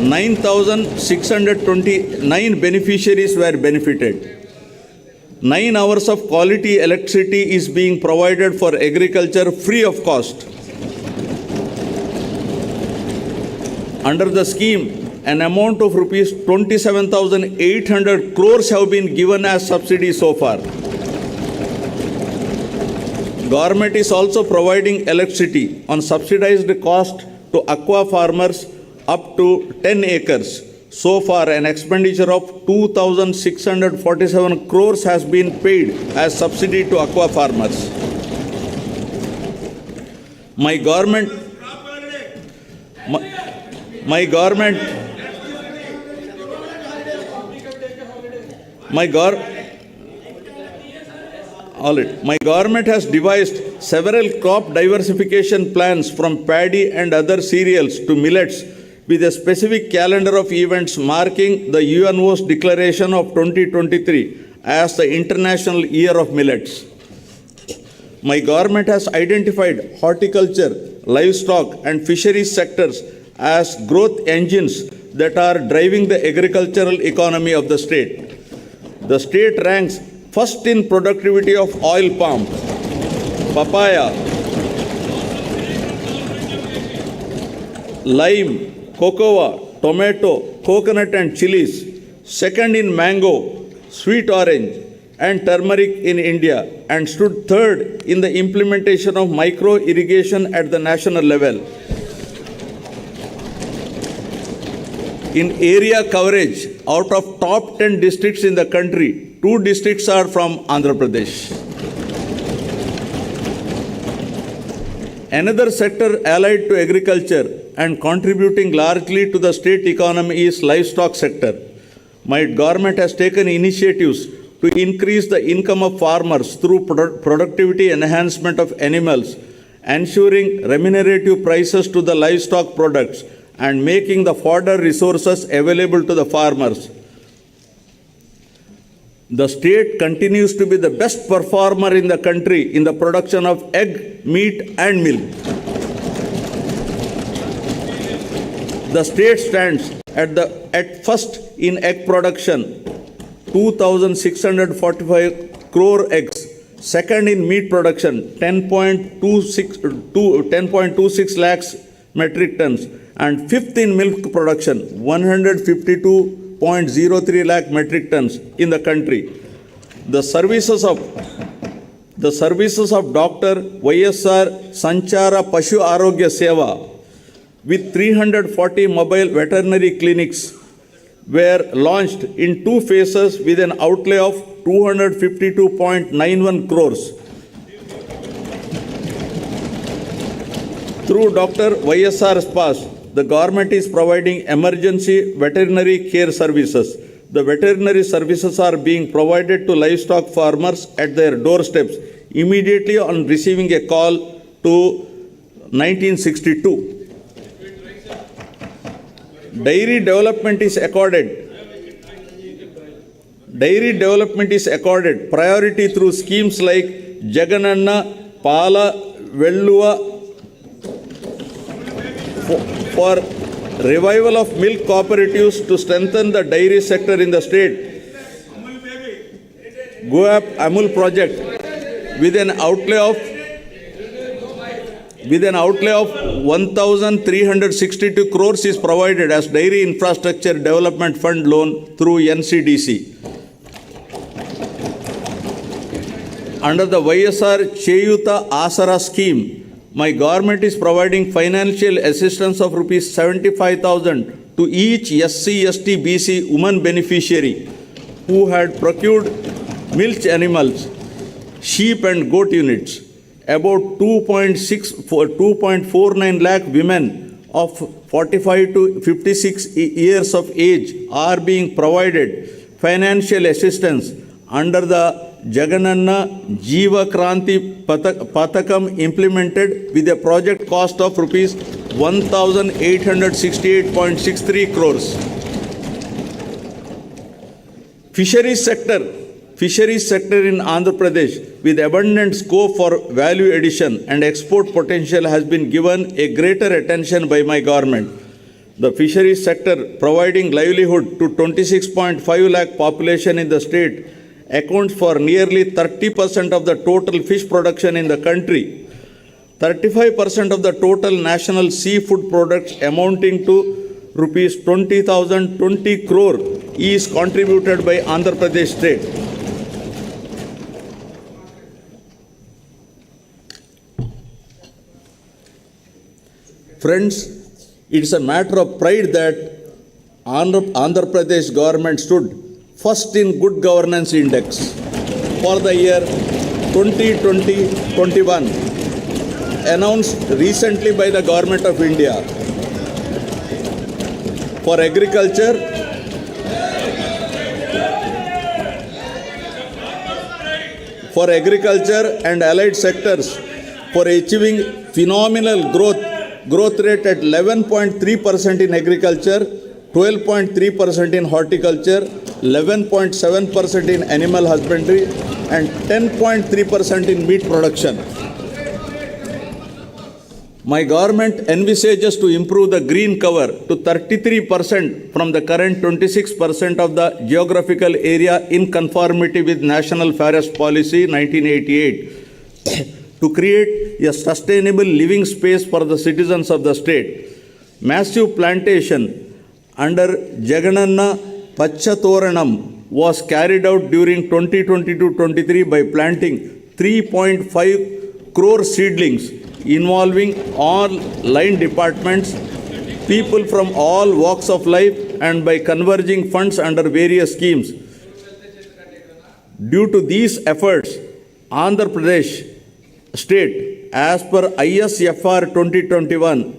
9,629 beneficiaries were benefited. 9 hours of quality electricity is being provided for agriculture free of cost. Under the scheme, an amount of rupees 27,800 crores have been given as subsidy so far. Government is also providing electricity on subsidized cost to aqua farmers up to 10 acres. So far, an expenditure of 2,647 crores has been paid as subsidy to aqua farmers. My government has devised several crop diversification plans from paddy and other cereals to millets with a specific calendar of events marking the UNO's declaration of 2023 as the International Year of Millets. My government has identified horticulture, livestock and fisheries sectors as growth engines that are driving the agricultural economy of the state. The state ranks first in productivity of oil palm, papaya, lime, cocoa, tomato, coconut and chilies, second in mango, sweet orange and turmeric in India, and stood third in the implementation of micro irrigation at the national level. In area coverage, out of top 10 districts in the country, 2 districts are from Andhra Pradesh. Another sector allied to agriculture and contributing largely to the state economy is livestock sector. My government has taken initiatives to increase the income of farmers through productivity enhancement of animals, ensuring remunerative prices to the livestock products, and making the fodder resources available to the farmers. The state continues to be the best performer in the country in the production of egg, meat, and milk. The state stands at first in egg production, 2,645 crore eggs. Second in meat production, 10.26 lakhs metric tons. And fifth in milk production, 152.03 lakh metric tons in the country. The services of Dr. YSR Sanchara Pashu Arogya Seva with 340 mobile veterinary clinics were launched in 2 phases with an outlay of 252.91 crores. Through Dr. YSR SPAS, the government is providing emergency veterinary care services. The veterinary services are being provided to livestock farmers at their doorsteps immediately on receiving a call to 1962. Dairy development is accorded priority through schemes like Jagananna, Pala, Velluva, for revival of milk cooperatives to strengthen the dairy sector in the state. Goap Amul project with an outlay of 1,362 crores is provided as Dairy Infrastructure Development Fund loan through NCDC. Under the YSR Cheyuta Asara scheme, my government is providing financial assistance of rupees 75,000 to each SC, ST, BC woman beneficiary who had procured milch animals, sheep and goat units. About 2.49 lakh women of 45 to 56 years of age are being provided financial assistance under the Jagananna Jiva Kranti Pathakam implemented with a project cost of rupees 1,868.63 crores. Fisheries sector in Andhra Pradesh with abundant scope for value addition and export potential has been given a greater attention by my government. The fisheries sector, providing livelihood to 26.5 lakh population in the state, accounts for nearly 30% of the total fish production in the country. 35% of the total national seafood products amounting to rupees 20,020 crore is contributed by Andhra Pradesh state. Friends, it is a matter of pride that Andhra Pradesh government stood first in Good Governance Index for the year 2020-21, announced recently by the Government of India. For agriculture and allied sectors, for achieving phenomenal growth rate at 11.3% in agriculture, 12.3% in horticulture, 11.7% in animal husbandry, and 10.3% in meat production. My government envisages to improve the green cover to 33% from the current 26% of the geographical area in conformity with National Forest Policy 1988 to create a sustainable living space for the citizens of the state. Massive plantation under Jagananna Pachatoranam was carried out during 2022-23 by planting 3.5 crore seedlings involving all line departments, people from all walks of life, and by converging funds under various schemes. Due to these efforts, Andhra Pradesh state, as per ISFR 2021,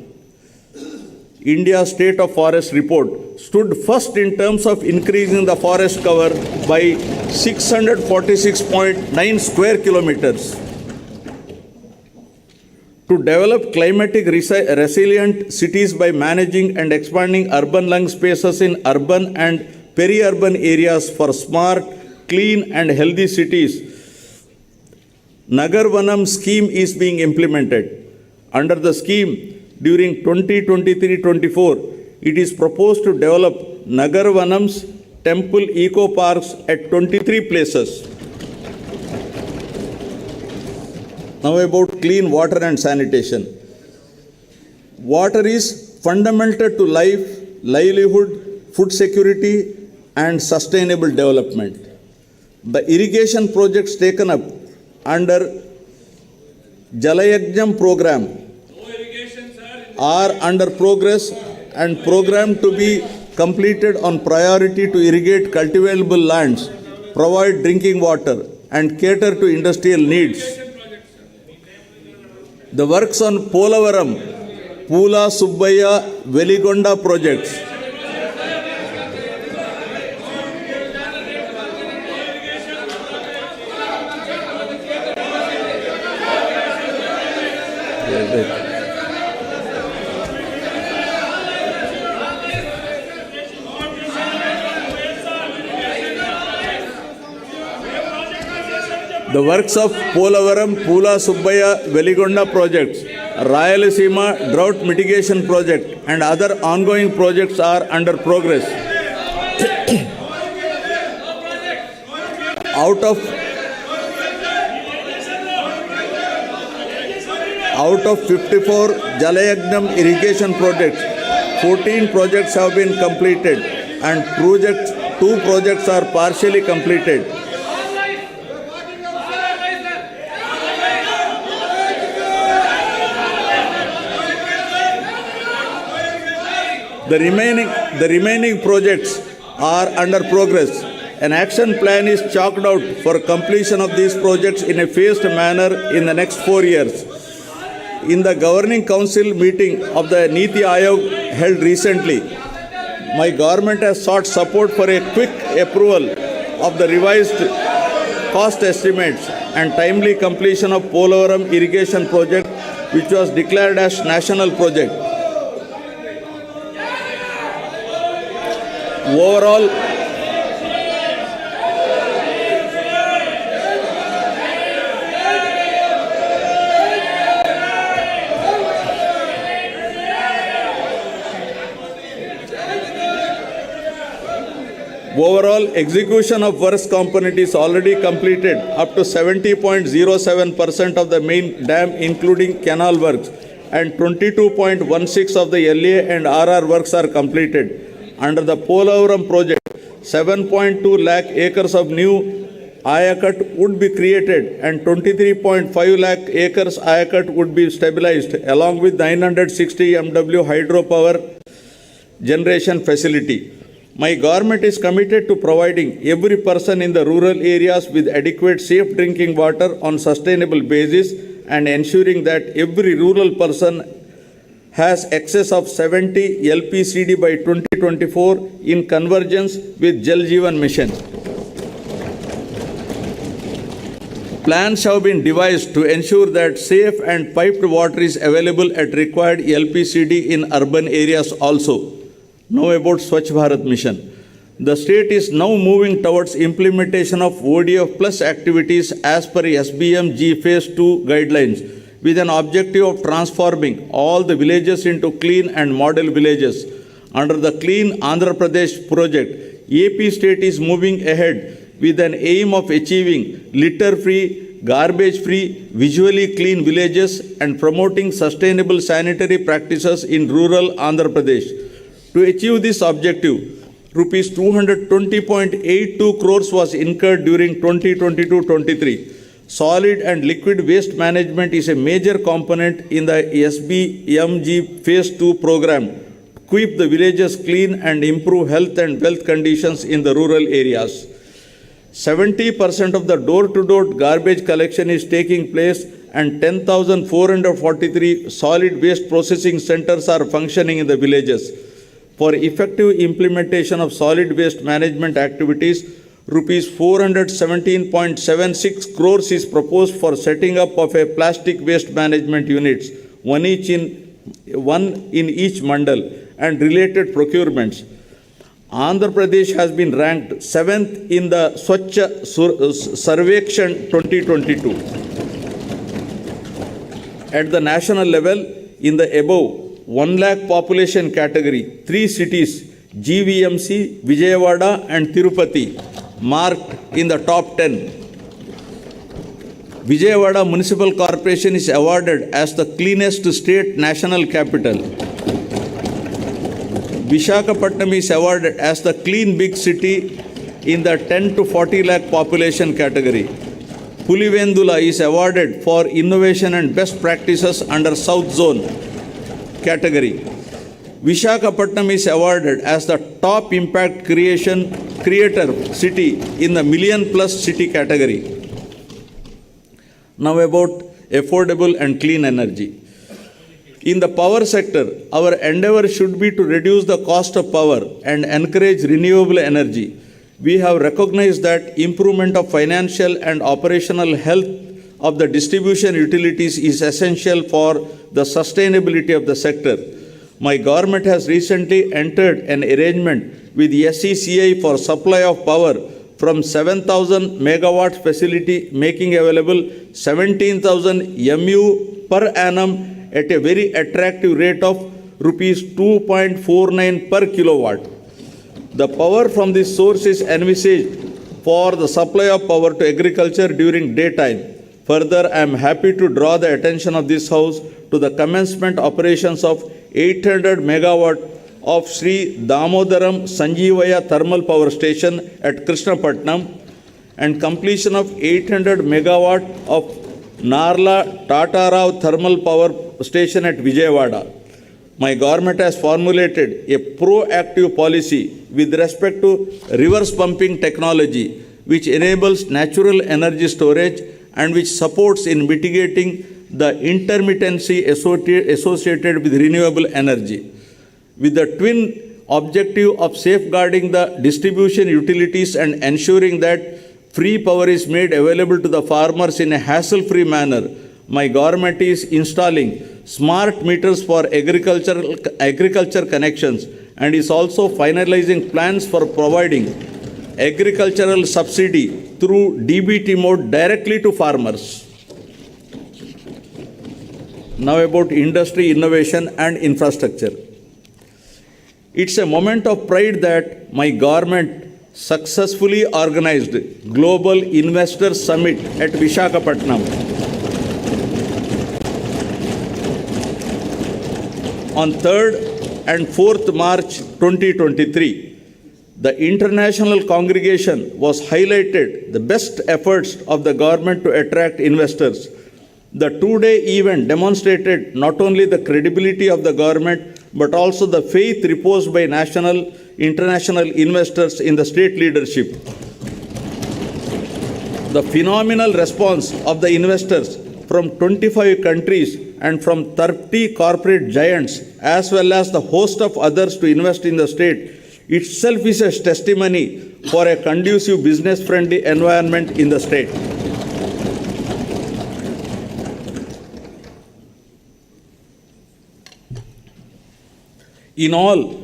India State of Forest Report, stood first in terms of increasing the forest cover by 646.9 square kilometers. To develop climatic resilient cities by managing and expanding urban lung spaces in urban and peri-urban areas for smart, clean and healthy cities, Nagar Vanam scheme is being implemented. Under the scheme, during 2023-24, it is proposed to develop Nagar Vanam's temple eco parks at 23 places. Now about clean water and sanitation. Water is fundamental to life, livelihood, food security and sustainable development. The irrigation projects taken up under Jalayajnam program are under progress and programmed to be completed on priority to irrigate cultivable lands, provide drinking water and cater to industrial needs. The works on Polavaram, Pula Subbaya, Veligonda projects The works of Polavaram, Pula Subbaya, Veligonda projects, Rayalaseema drought mitigation project and other ongoing projects are under progress. Out of 54 Jalayajnam irrigation projects, 14 projects have been completed and 2 projects are partially completed. The remaining projects are under progress. An action plan is chalked out for completion of these projects in a phased manner in the next 4 years. In the Governing Council meeting of the Niti Aayog held recently, my government has sought support for a quick approval of the revised cost estimates and timely completion of Polavaram irrigation project, which was declared as national project. Overall, execution of works component is already completed up to 70.07% of the main dam, including canal works, and 22.16% of the LA and RR works are completed. Under the Polavaram project, 7.2 lakh acres of new Ayakat would be created and 23.5 lakh acres Ayakat would be stabilized along with 960 MW hydropower generation facility. My government is committed to providing every person in the rural areas with adequate safe drinking water on sustainable basis and ensuring that every rural person has excess of 70 LPCD by 2024 in convergence with Jal Jeevan Mission. Plans have been devised to ensure that safe and piped water is available at required LPCD in urban areas also. Now about Swachh Bharat Mission. The state is now moving towards implementation of ODF plus activities as per SBM G Phase 2 guidelines. with an objective of transforming all the villages into clean and model villages. Under the Clean Andhra Pradesh project, AP state is moving ahead with an aim of achieving litter-free, garbage-free, visually clean villages and promoting sustainable sanitary practices in rural Andhra Pradesh. To achieve this objective, rupees 220.82 crores was incurred during 2022-23. Solid and liquid waste management is a major component in the SBMG Phase 2 program to keep the villages clean and improve health and wealth conditions in the rural areas. 70% of the door-to-door garbage collection is taking place and 10,443 solid waste processing centers are functioning in the villages. For effective implementation of solid waste management activities, rupees 417.76 crores is proposed for setting up of a plastic waste management units, one in each mandal, and related procurements. Andhra Pradesh has been ranked 7th in the Swachh Sarvekshan 2022. At the national level, in the above 1 lakh population category, 3 cities, GVMC, Vijayawada and Tirupati, marked in the top 10. Vijayawada Municipal Corporation is awarded as the cleanest state national capital. Visakhapatnam is awarded as the clean big city in the 10 to 40 lakh population category. Pulivendula is awarded for innovation and best practices under South Zone category. Visakhapatnam is awarded as the top impact creator city in the million plus city category. Now about affordable and clean energy. In the power sector, our endeavor should be to reduce the cost of power and encourage renewable energy. We have recognized that improvement of financial and operational health of the distribution utilities is essential for the sustainability of the sector. My government has recently entered an arrangement with SECI for supply of power from 7,000 megawatts facility, making available 17,000 MU per annum at a very attractive rate of rupees 2.49 per kilowatt. The power from this source is envisaged for the supply of power to agriculture during daytime. Further, I am happy to draw the attention of this House to the commencement operations of 800 megawatt of Sri Damodaram Sanjeevaya Thermal Power Station at Krishnapatnam and completion of 800 megawatt of Narla Tatarao Thermal Power Station at Vijayawada. My government has formulated a proactive policy with respect to reverse pumping technology, which enables natural energy storage and which supports in mitigating the intermittency associated with renewable energy. With the twin objective of safeguarding the distribution utilities and ensuring that free power is made available to the farmers in a hassle-free manner, my government is installing smart meters for agriculture connections and is also finalizing plans for providing agricultural subsidy through DBT mode directly to farmers. Now about industry, innovation and infrastructure. It's a moment of pride that my government successfully organized Global Investors Summit at Visakhapatnam on 3rd and 4th March 2023. The international congregation was highlighted the best efforts of the government to attract investors. The two-day event demonstrated not only the credibility of the government but also the faith reposed by international investors in the state leadership. The phenomenal response of the investors from 25 countries and from 30 corporate giants, as well as the host of others to invest in the state, itself is a testimony for a conducive business-friendly environment in the state. In all,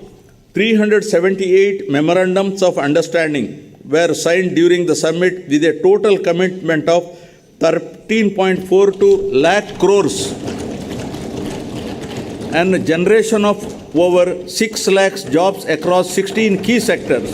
378 memorandums of understanding were signed during the summit with a total commitment of 13.42 lakh crores and a generation of over 6 lakhs jobs across 16 key sectors.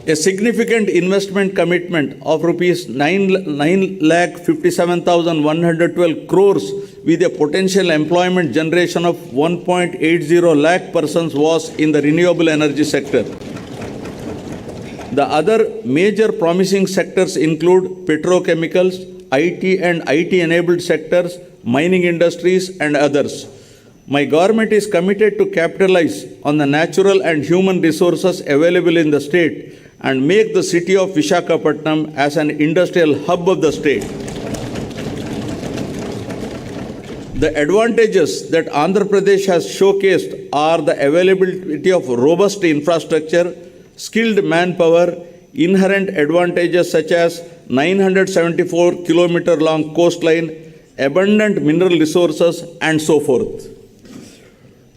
A significant investment commitment of rupees 9,57,112 crores with a potential employment generation of 1.80 lakh persons was in the renewable energy sector. The other major promising sectors include petrochemicals, IT and IT-enabled sectors, mining industries, and others. My government is committed to capitalize on the natural and human resources available in the state and make the city of Visakhapatnam as an industrial hub of the state. The advantages that Andhra Pradesh has showcased are the availability of robust infrastructure, skilled manpower, inherent advantages such as 974-kilometer long coastline, abundant mineral resources, and so forth.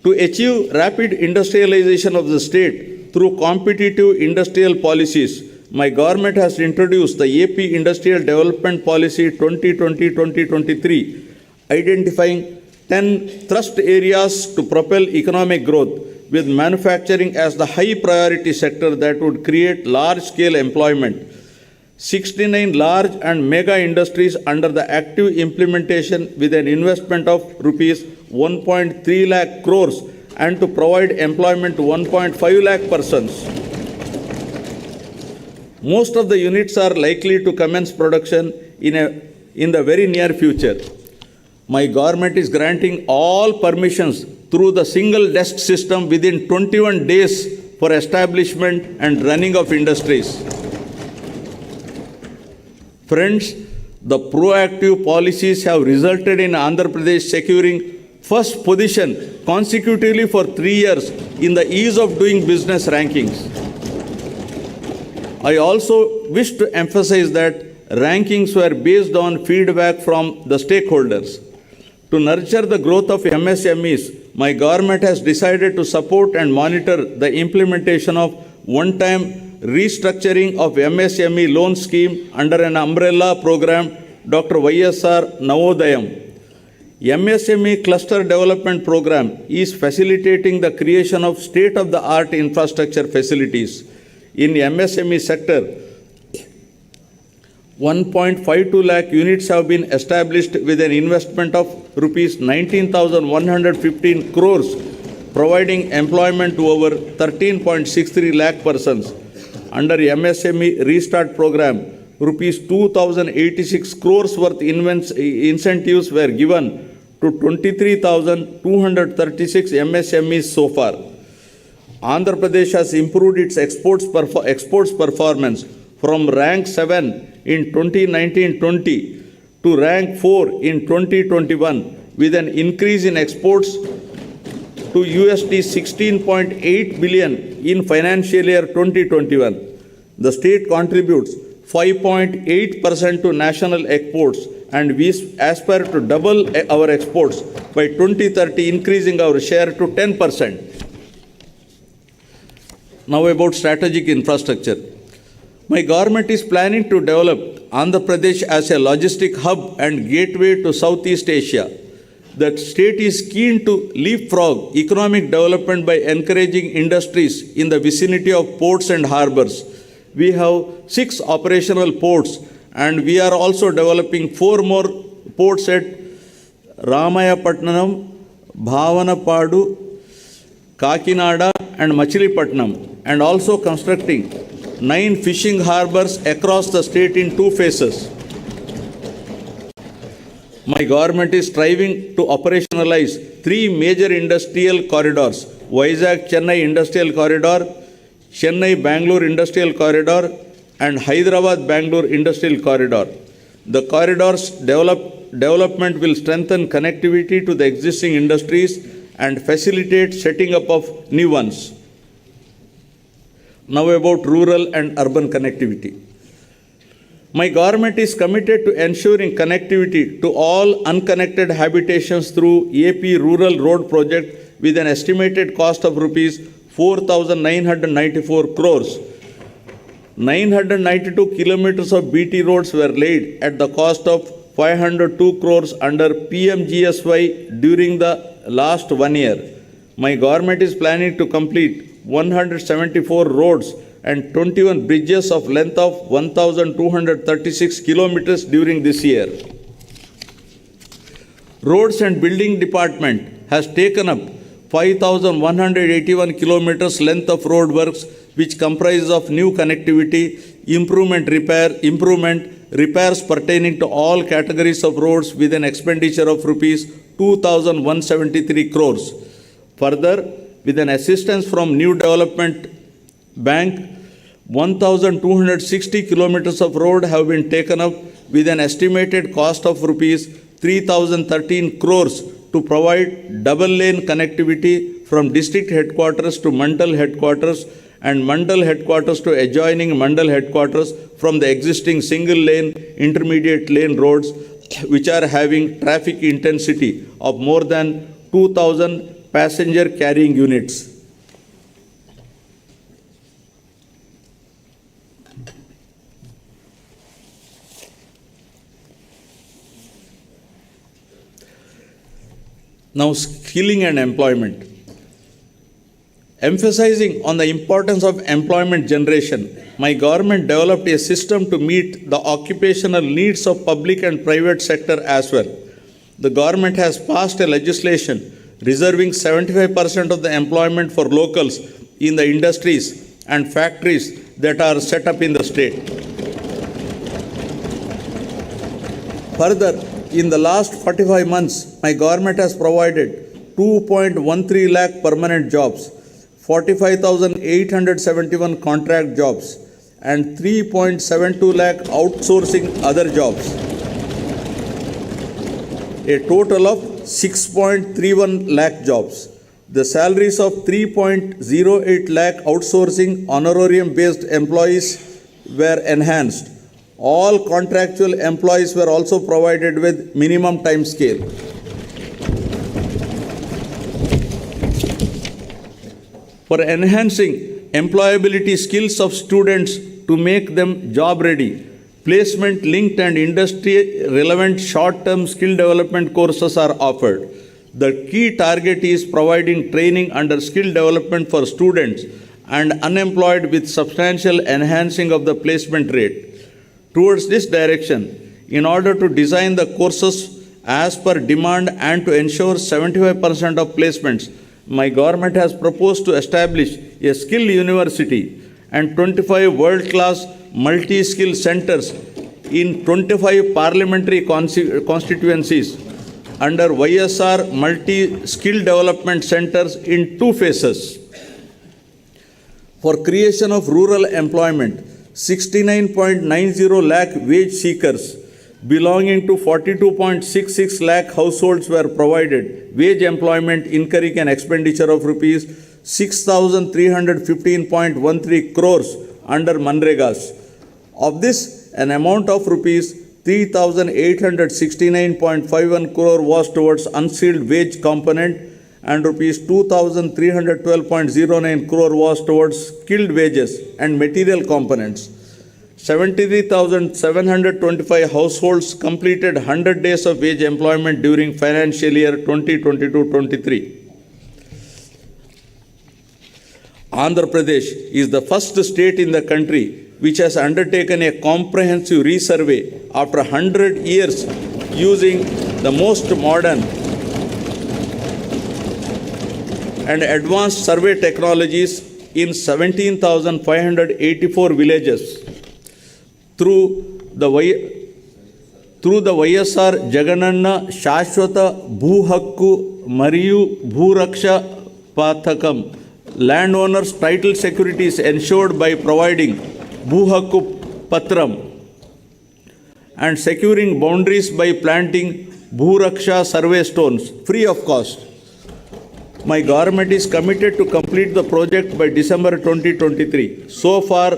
To achieve rapid industrialization of the state through competitive industrial policies, my government has introduced the AP Industrial Development Policy 2020-2023, identifying 10 thrust areas to propel economic growth, with manufacturing as the high priority sector that would create large-scale employment. 69 large and mega industries under the active implementation with an investment of rupees 1.3 lakh crores and to provide employment to 1.5 lakh persons. Most of the units are likely to commence production in the very near future. My government is granting all permissions through the single desk system within 21 days for establishment and running of industries. Friends, the proactive policies have resulted in Andhra Pradesh securing first position consecutively for 3 years in the ease of doing business rankings. I also wish to emphasize that rankings were based on feedback from the stakeholders. To nurture the growth of MSMEs, my government has decided to support and monitor the implementation of one-time restructuring of MSME loan scheme under an umbrella program, Dr. YSR Navodayam. MSME Cluster Development Program is facilitating the creation of state-of-the-art infrastructure facilities. In MSME sector, 1.52 lakh units have been established with an investment of rupees 19,115 crores, providing employment to over 13.63 lakh persons. Under MSME Restart Program, rupees 2,086 crores worth incentives were given to 23,236 MSMEs so far. Andhra Pradesh has improved its exports performance from rank 7 in 2019-20 to rank 4 in 2021 with an increase in exports to USD 16.8 billion in financial year 2021. The state contributes 5.8% to national exports, and we aspire to double our exports by 2030, increasing our share to 10%. Now about strategic infrastructure. My government is planning to develop Andhra Pradesh as a logistic hub and gateway to Southeast Asia. The state is keen to leapfrog economic development by encouraging industries in the vicinity of ports and harbors. We have 6 operational ports, and we are also developing 4 more ports at Ramayapatnam, Bhavanapadu, Kakinada, and Machilipatnam, and also constructing 9 fishing harbors across the state in 2 phases. My government is striving to operationalize 3 major industrial corridors: Vizag-Chennai Industrial Corridor, Chennai-Bangalore Industrial Corridor, and Hyderabad-Bangalore Industrial Corridor. The corridors development will strengthen connectivity to the existing industries and facilitate setting up of new ones. Now about rural and urban connectivity. My government is committed to ensuring connectivity to all unconnected habitations through AP Rural Road Project with an estimated cost of rupees 4,994 crores. 992 kilometers of BT roads were laid at the cost of 502 crores under PMGSY during the last 1 year. My government is planning to complete 174 roads and 21 bridges of length of 1,236 kilometers during this year. Roads and Building Department has taken up 5,181 kilometers length of road works, which comprises of new connectivity, repairs pertaining to all categories of roads with an expenditure of rupees 2,173 crores. Further, with an assistance from New Development Bank, 1,260 kilometers of road have been taken up with an estimated cost of rupees 3,013 crores to provide double lane connectivity from district headquarters to Mandal headquarters and Mandal headquarters to adjoining Mandal headquarters from the existing single lane, intermediate lane roads, which are having traffic intensity of more than 2,000 passenger carrying units. Now, skilling and employment. Emphasizing on the importance of employment generation, my government developed a system to meet the occupational needs of public and private sector as well. The government has passed a legislation reserving 75% of the employment for locals in the industries and factories that are set up in the state. Further, in the last 45 months, my government has provided 2.13 lakh permanent jobs, 45,871 contract jobs, and 3.72 lakh outsourcing other jobs. A total of 6.31 lakh jobs. The salaries of 3.08 lakh outsourcing honorarium-based employees were enhanced. All contractual employees were also provided with minimum time scale. For enhancing employability skills of students to make them job ready, placement linked and industry relevant short-term skill development courses are offered. The key target is providing training under skill development for students and unemployed with substantial enhancing of the placement rate. Towards this direction, in order to design the courses as per demand and to ensure 75% of placements, my government has proposed to establish a skill university and 25 world-class multi-skill centers in 25 parliamentary constituencies under YSR multi-skill development centers in 2 phases. For creation of rural employment, 69.90 lakh wage seekers belonging to 42.66 lakh households were provided wage employment incurring an expenditure of rupees 6,315.13 crores under Manregas. Of this, an amount of rupees 3,869.51 crore was towards unsealed wage component and rupees 2,312.09 crore was towards skilled wages and material components. 73,725 households completed 100 days of wage employment during financial year 2022-23. Andhra Pradesh is the first state in the country which has undertaken a comprehensive resurvey after 100 years using the most modern and advanced survey technologies in 17,584 villages. Through the YSR Jagananna Shashwata Bhu Hakku Mariyu Bhu Raksha Pathakam, landowners' title security is ensured by providing Bhu Hakku Patram and securing boundaries by planting Bhu Raksha survey stones free of cost. My government is committed to complete the project by December 2023. So far,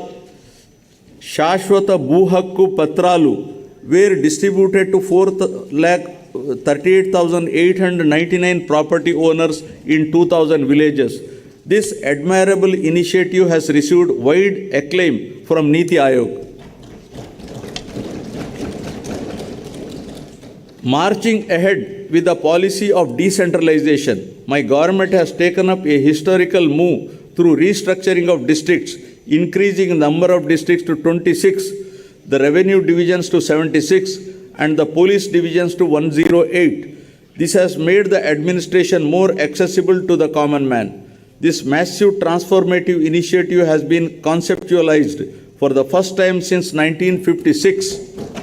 Shashwata Bhu Hakku Patralu were distributed to 4,38,899 property owners in 2,000 villages. This admirable initiative has received wide acclaim from Niti Aayog. Marching ahead with the policy of decentralization, my government has taken up a historical move through restructuring of districts, increasing the number of districts to 26, the revenue divisions to 76, and the police divisions to 108. This has made the administration more accessible to the common man. This massive transformative initiative has been conceptualized for the first time since 1956